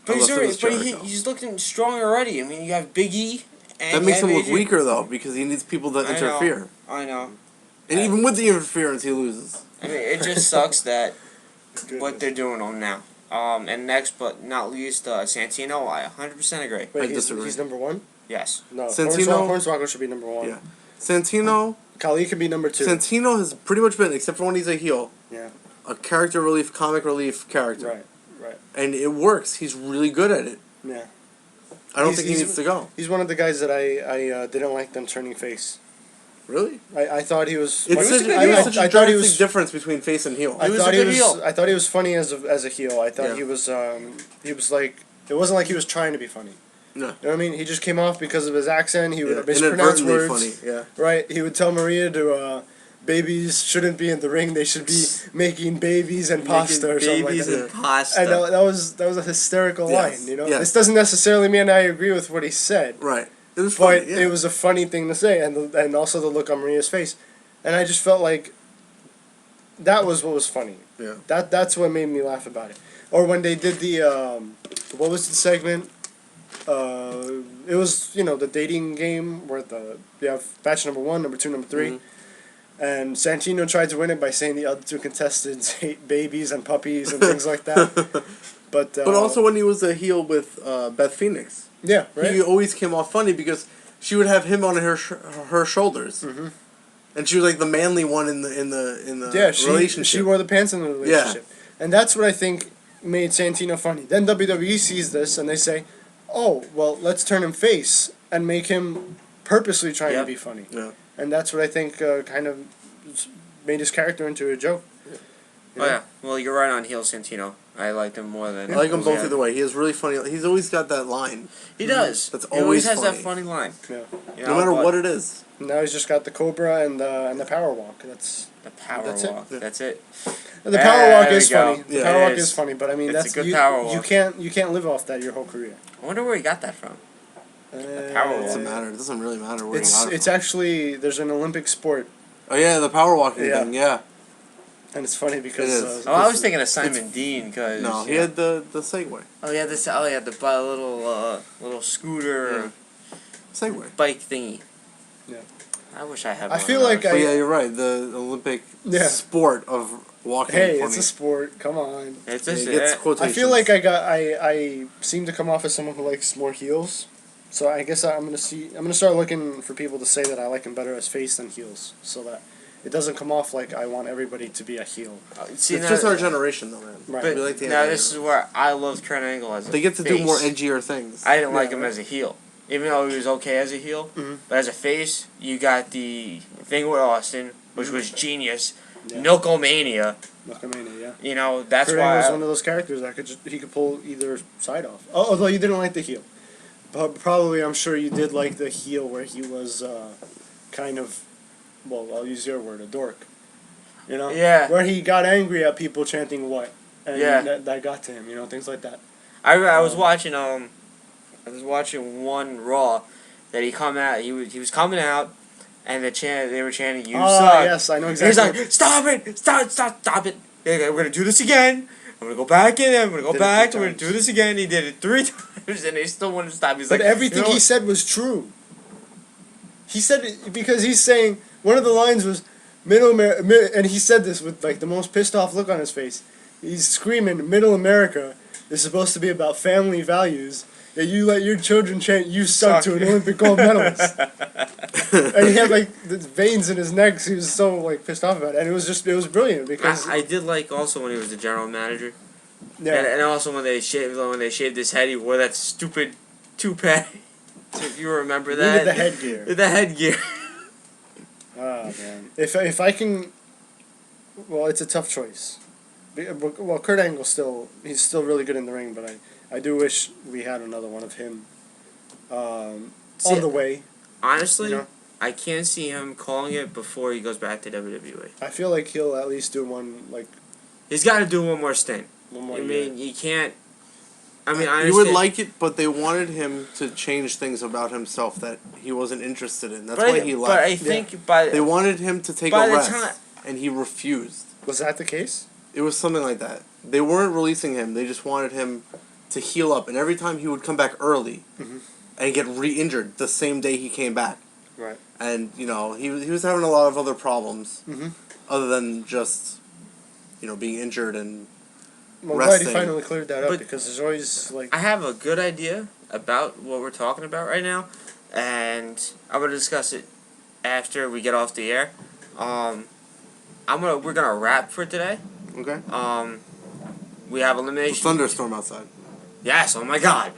But Unless it was Jericho. he's looking strong already. I mean, you have Big E. And That makes him look AJ. weaker though because he needs people to interfere. I know. And even with the interference, he loses. I mean, it just sucks that what they're doing on now. And next but not least, Santino. I 100% agree. Wait, I disagree. he's number one? Yes. No. Santino- Hornswoggle should be number one. Yeah. Santino. Khali could be number two. Santino has pretty much been, except for when he's a heel, Yeah. a character relief, comic relief character. Right. Right. And it works. He's really good at it. Yeah. I don't He's- think he he's- needs to go. He's one of the guys that I didn't like them turning face. Really? I thought he was. It's was a such, good I heel. such I a thought he drastic was. difference between face and heel. I He was thought a he good was. heel. I thought he was funny as a heel. I thought Yeah. he was. He was like. It wasn't like he was trying to be funny. No. You know what I mean? He just came off because of his accent. He would mispronounce Inadvertently words. funny. Yeah. Right. He would tell Maria babies shouldn't be in the ring. They should be making babies and pasta or something like babies that. and pasta. And that was a hysterical Yes. line. You know, Yes. this doesn't necessarily mean I agree with what he said. Right. It was But funny. Yeah. it was a funny thing to say, and also the look on Maria's face, and I just felt like that was what was funny. Yeah. That's what made me laugh about it. Or when they did the what was the segment? It was the dating game where you have batch number 1, number 2, number 3, and Santino tried to win it by saying the other 2 contestants hate babies and puppies and things like that. But also when he was a heel with Beth Phoenix. yeah, right. He always came off funny because she would have him on her shoulders, and she was like the manly one in the relationship. She wore the pants in the relationship, and that's what I think made Santino funny. Then WWE sees this and they say, "Oh, well, let's turn him face and make him purposely trying to be funny." Yeah. And that's what I think kind of made his character into a joke. Oh yeah, well you're right on heel Santino. I liked him more than. I like him both either way. He is really funny. He's always got that line. He does. That's He always always has that funny. funny line. Yeah. You No know, matter but what it is. Now he's just got the Cobra and the Power Walk. That's The power That's it. walk. Yeah. That's it. the Power Walk There is we go. funny. The Yeah, Power it Walk is. is funny, but I mean It's a that's good you, power you walk. can't live off that your whole career. I wonder where he got that from. Power Walk. It doesn't matter. It doesn't really matter where he It's got it it's from. actually there's an Olympic sport, Oh yeah, the power walking Yeah. thing. Yeah. and it's funny because It is. Oh, I was thinking of Simon Dean because No, he had the Segway. Oh yeah, this. Oh yeah, the little scooter Segway. bike thingy. Yeah. I wish I had. I one feel of like those. But yeah, you're right. The Olympic sport of walking. hey, funny. it's a sport. Come on. It's Yeah, just it gets it. quotations. I feel like I seem to come off as someone who likes more heels. So I guess I'm gonna start looking for people to say that I like him better as face than heels, so that it doesn't come off like I want everybody to be a heel. See, it's just our generation, though, man. Right. But We like the now idea. this is where I loved Kurt Angle as a They get to do face. more edgier things. I didn't like Yeah, him right. as a heel, even though he was okay as a heel. Mhm. But as a face, you got the thing with Austin, which was genius. Yeah. Milkomania. Milkomania, yeah. You know that's Kurt why. Angle's one of those characters that he could pull either side off. Oh, although you didn't like the heel, but probably I'm sure you did like the heel where he was kind of, well, I'll use your word, a dork. You know, Yeah. where he got angry at people chanting what, and Yeah. that got to him. You know, things like that. I was watching one Raw that he he was coming out and they were chanting you Oh suck. yes, I know And exactly. he's like, stop it, stop it. We're gonna do this again. I'm gonna go back in. I'm gonna go Did it back. 3 We're gonna do this again. He did it 3 times and they still wouldn't stop. He's But like, everything you know he what? said was true. He said it because he's saying one of the lines was Middle America, and he said this with like the most pissed off look on his face. He's screaming, "Middle America is supposed to be about family values. That you let your children chant you suck to an Olympic gold medalist." And he had like the veins in his neck. 'Cause he was so like pissed off about it, and it was brilliant because I did like also when he was the general manager, yeah. and also when they shaved his head, he wore that stupid toupee. If you remember Look that, at the headgear. The headgear. Oh man, if I can, well, it's a tough choice. Well, Kurt Angle he's still really good in the ring, but I do wish we had another one of him on the way. Honestly, You know? I can't see him calling it before he goes back to WWE. I feel like he'll at least do one like He's got to do one more stint. one more I year. mean, you can't. I mean, I You would understand- like it, but they wanted him to change things about himself that he wasn't interested in. That's but why he left. But I think by They wanted him to take by a the rest, time- and he refused. Was that the case? It was something like that. They weren't releasing him. They just wanted him to heal up. And every time he would come back early and get re-injured the same day he came back. Right. And, he was having a lot of other problems other than just, being injured and Well, I'm glad resting. he finally cleared that up But- because there's always like I have a good idea about what we're talking about right now, and I'm gonna discuss it after we get off the air. We're gonna wrap for today. Okay? We have It's a elimination. thunderstorm outside. Yes. Oh my God.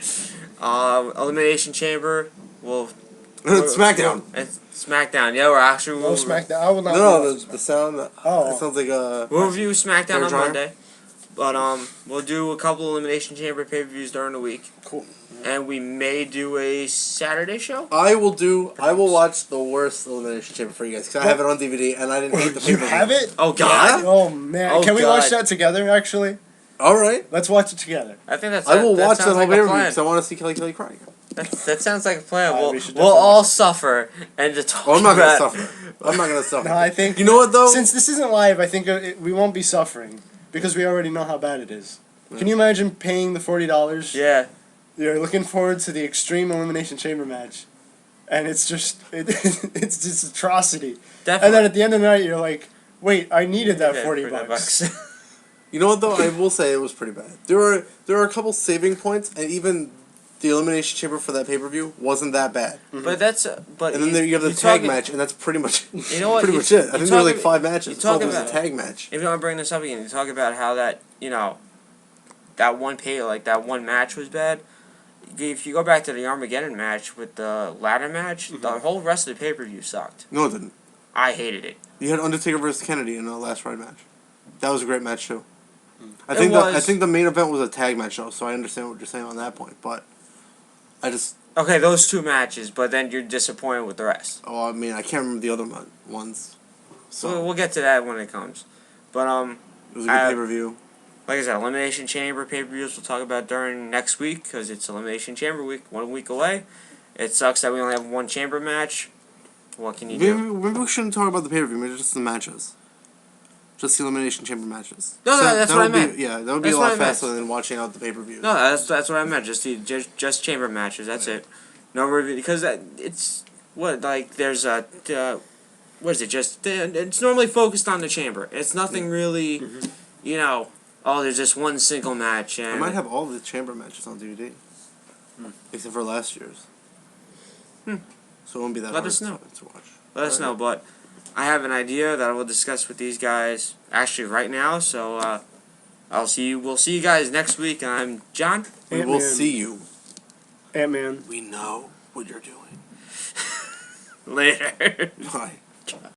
Elimination Chamber. It's SmackDown. It's SmackDown. Yeah, we're actually. no SmackDown. I will not. No, watch the sound. Oh. It sounds like a. We'll review SmackDown Hair on dryer? Monday. But we'll do a couple Elimination Chamber pay-per-views during the week. Cool. And we may do a Saturday show. I will watch the worst Elimination Chamber for you guys because I have it on DVD and I didn't hate the You pay-per-view. have it? Oh God! Oh man! Oh, Can we watch God. that together? Actually, All right. let's watch it together. I think that's. I will watch that sounds whole like a pay-per-view plan. because I want to see Kelly cry again. That sounds like a plan. Alright, We'll we should we'll definitely all watch suffer and to talk Well, I'm not gonna about. suffer. I'm not gonna suffer. No, I think You know what though? since this isn't live, I think we won't be suffering because we already know how bad it is. Can you imagine paying the $40? Yeah. You're looking forward to the Extreme Elimination Chamber match, and it's just it's just atrocity. Definitely. And then at the end of the night, you're like, wait, I needed that Yeah, 40 for that bucks. You know what though? I will say it was pretty bad. There are a couple saving points, and even the Elimination Chamber for that pay-per-view wasn't that bad. But that's but. And then there you have the you're tag talking- match, and that's pretty much You know what? pretty You- much it. I you think there were like talk- 5 matches. you It's talk all it was a about- tag match. If you want to bring this up again, you talk about how that that one match was bad. If you go back to the Armageddon match with the ladder match, the whole rest of the pay-per-view sucked. No, it didn't. I hated it. You had Undertaker versus Kennedy in the last Ride match. That was a great match too. I It think was. I think the main event was a tag match though, so I understand what you're saying on that point. But I just Okay, those 2 matches, but then you're disappointed with the rest. I mean I can't remember the other ones. So We'll get to that when it comes. But it was a good pay-per-view. like I said, Elimination Chamber pay-per-views we'll talk about during next week because it's Elimination Chamber week, 1 week away. It sucks that we only have one chamber match. What can you do? Maybe we shouldn't talk about the pay-per-view. Maybe just the matches. Just the Elimination Chamber matches. No, that's what I would be- meant. Yeah, that would be That's a what lot I meant. faster than watching out the pay-per-view. No, that's what I meant. Just chamber matches. That's it. No review because it's what like there's a what is it? Just it's normally focused on the chamber. It's nothing really, you know. Oh, there's just one single match and I might have all the chamber matches on DVD, except for last year's. So it won't be that Let hard us know. to watch. let us know. But I have an idea that I will discuss with these guys actually right now. So we'll see you guys next week. I'm John. We will see you. Ant-Man. We know what you're doing. Later. Bye.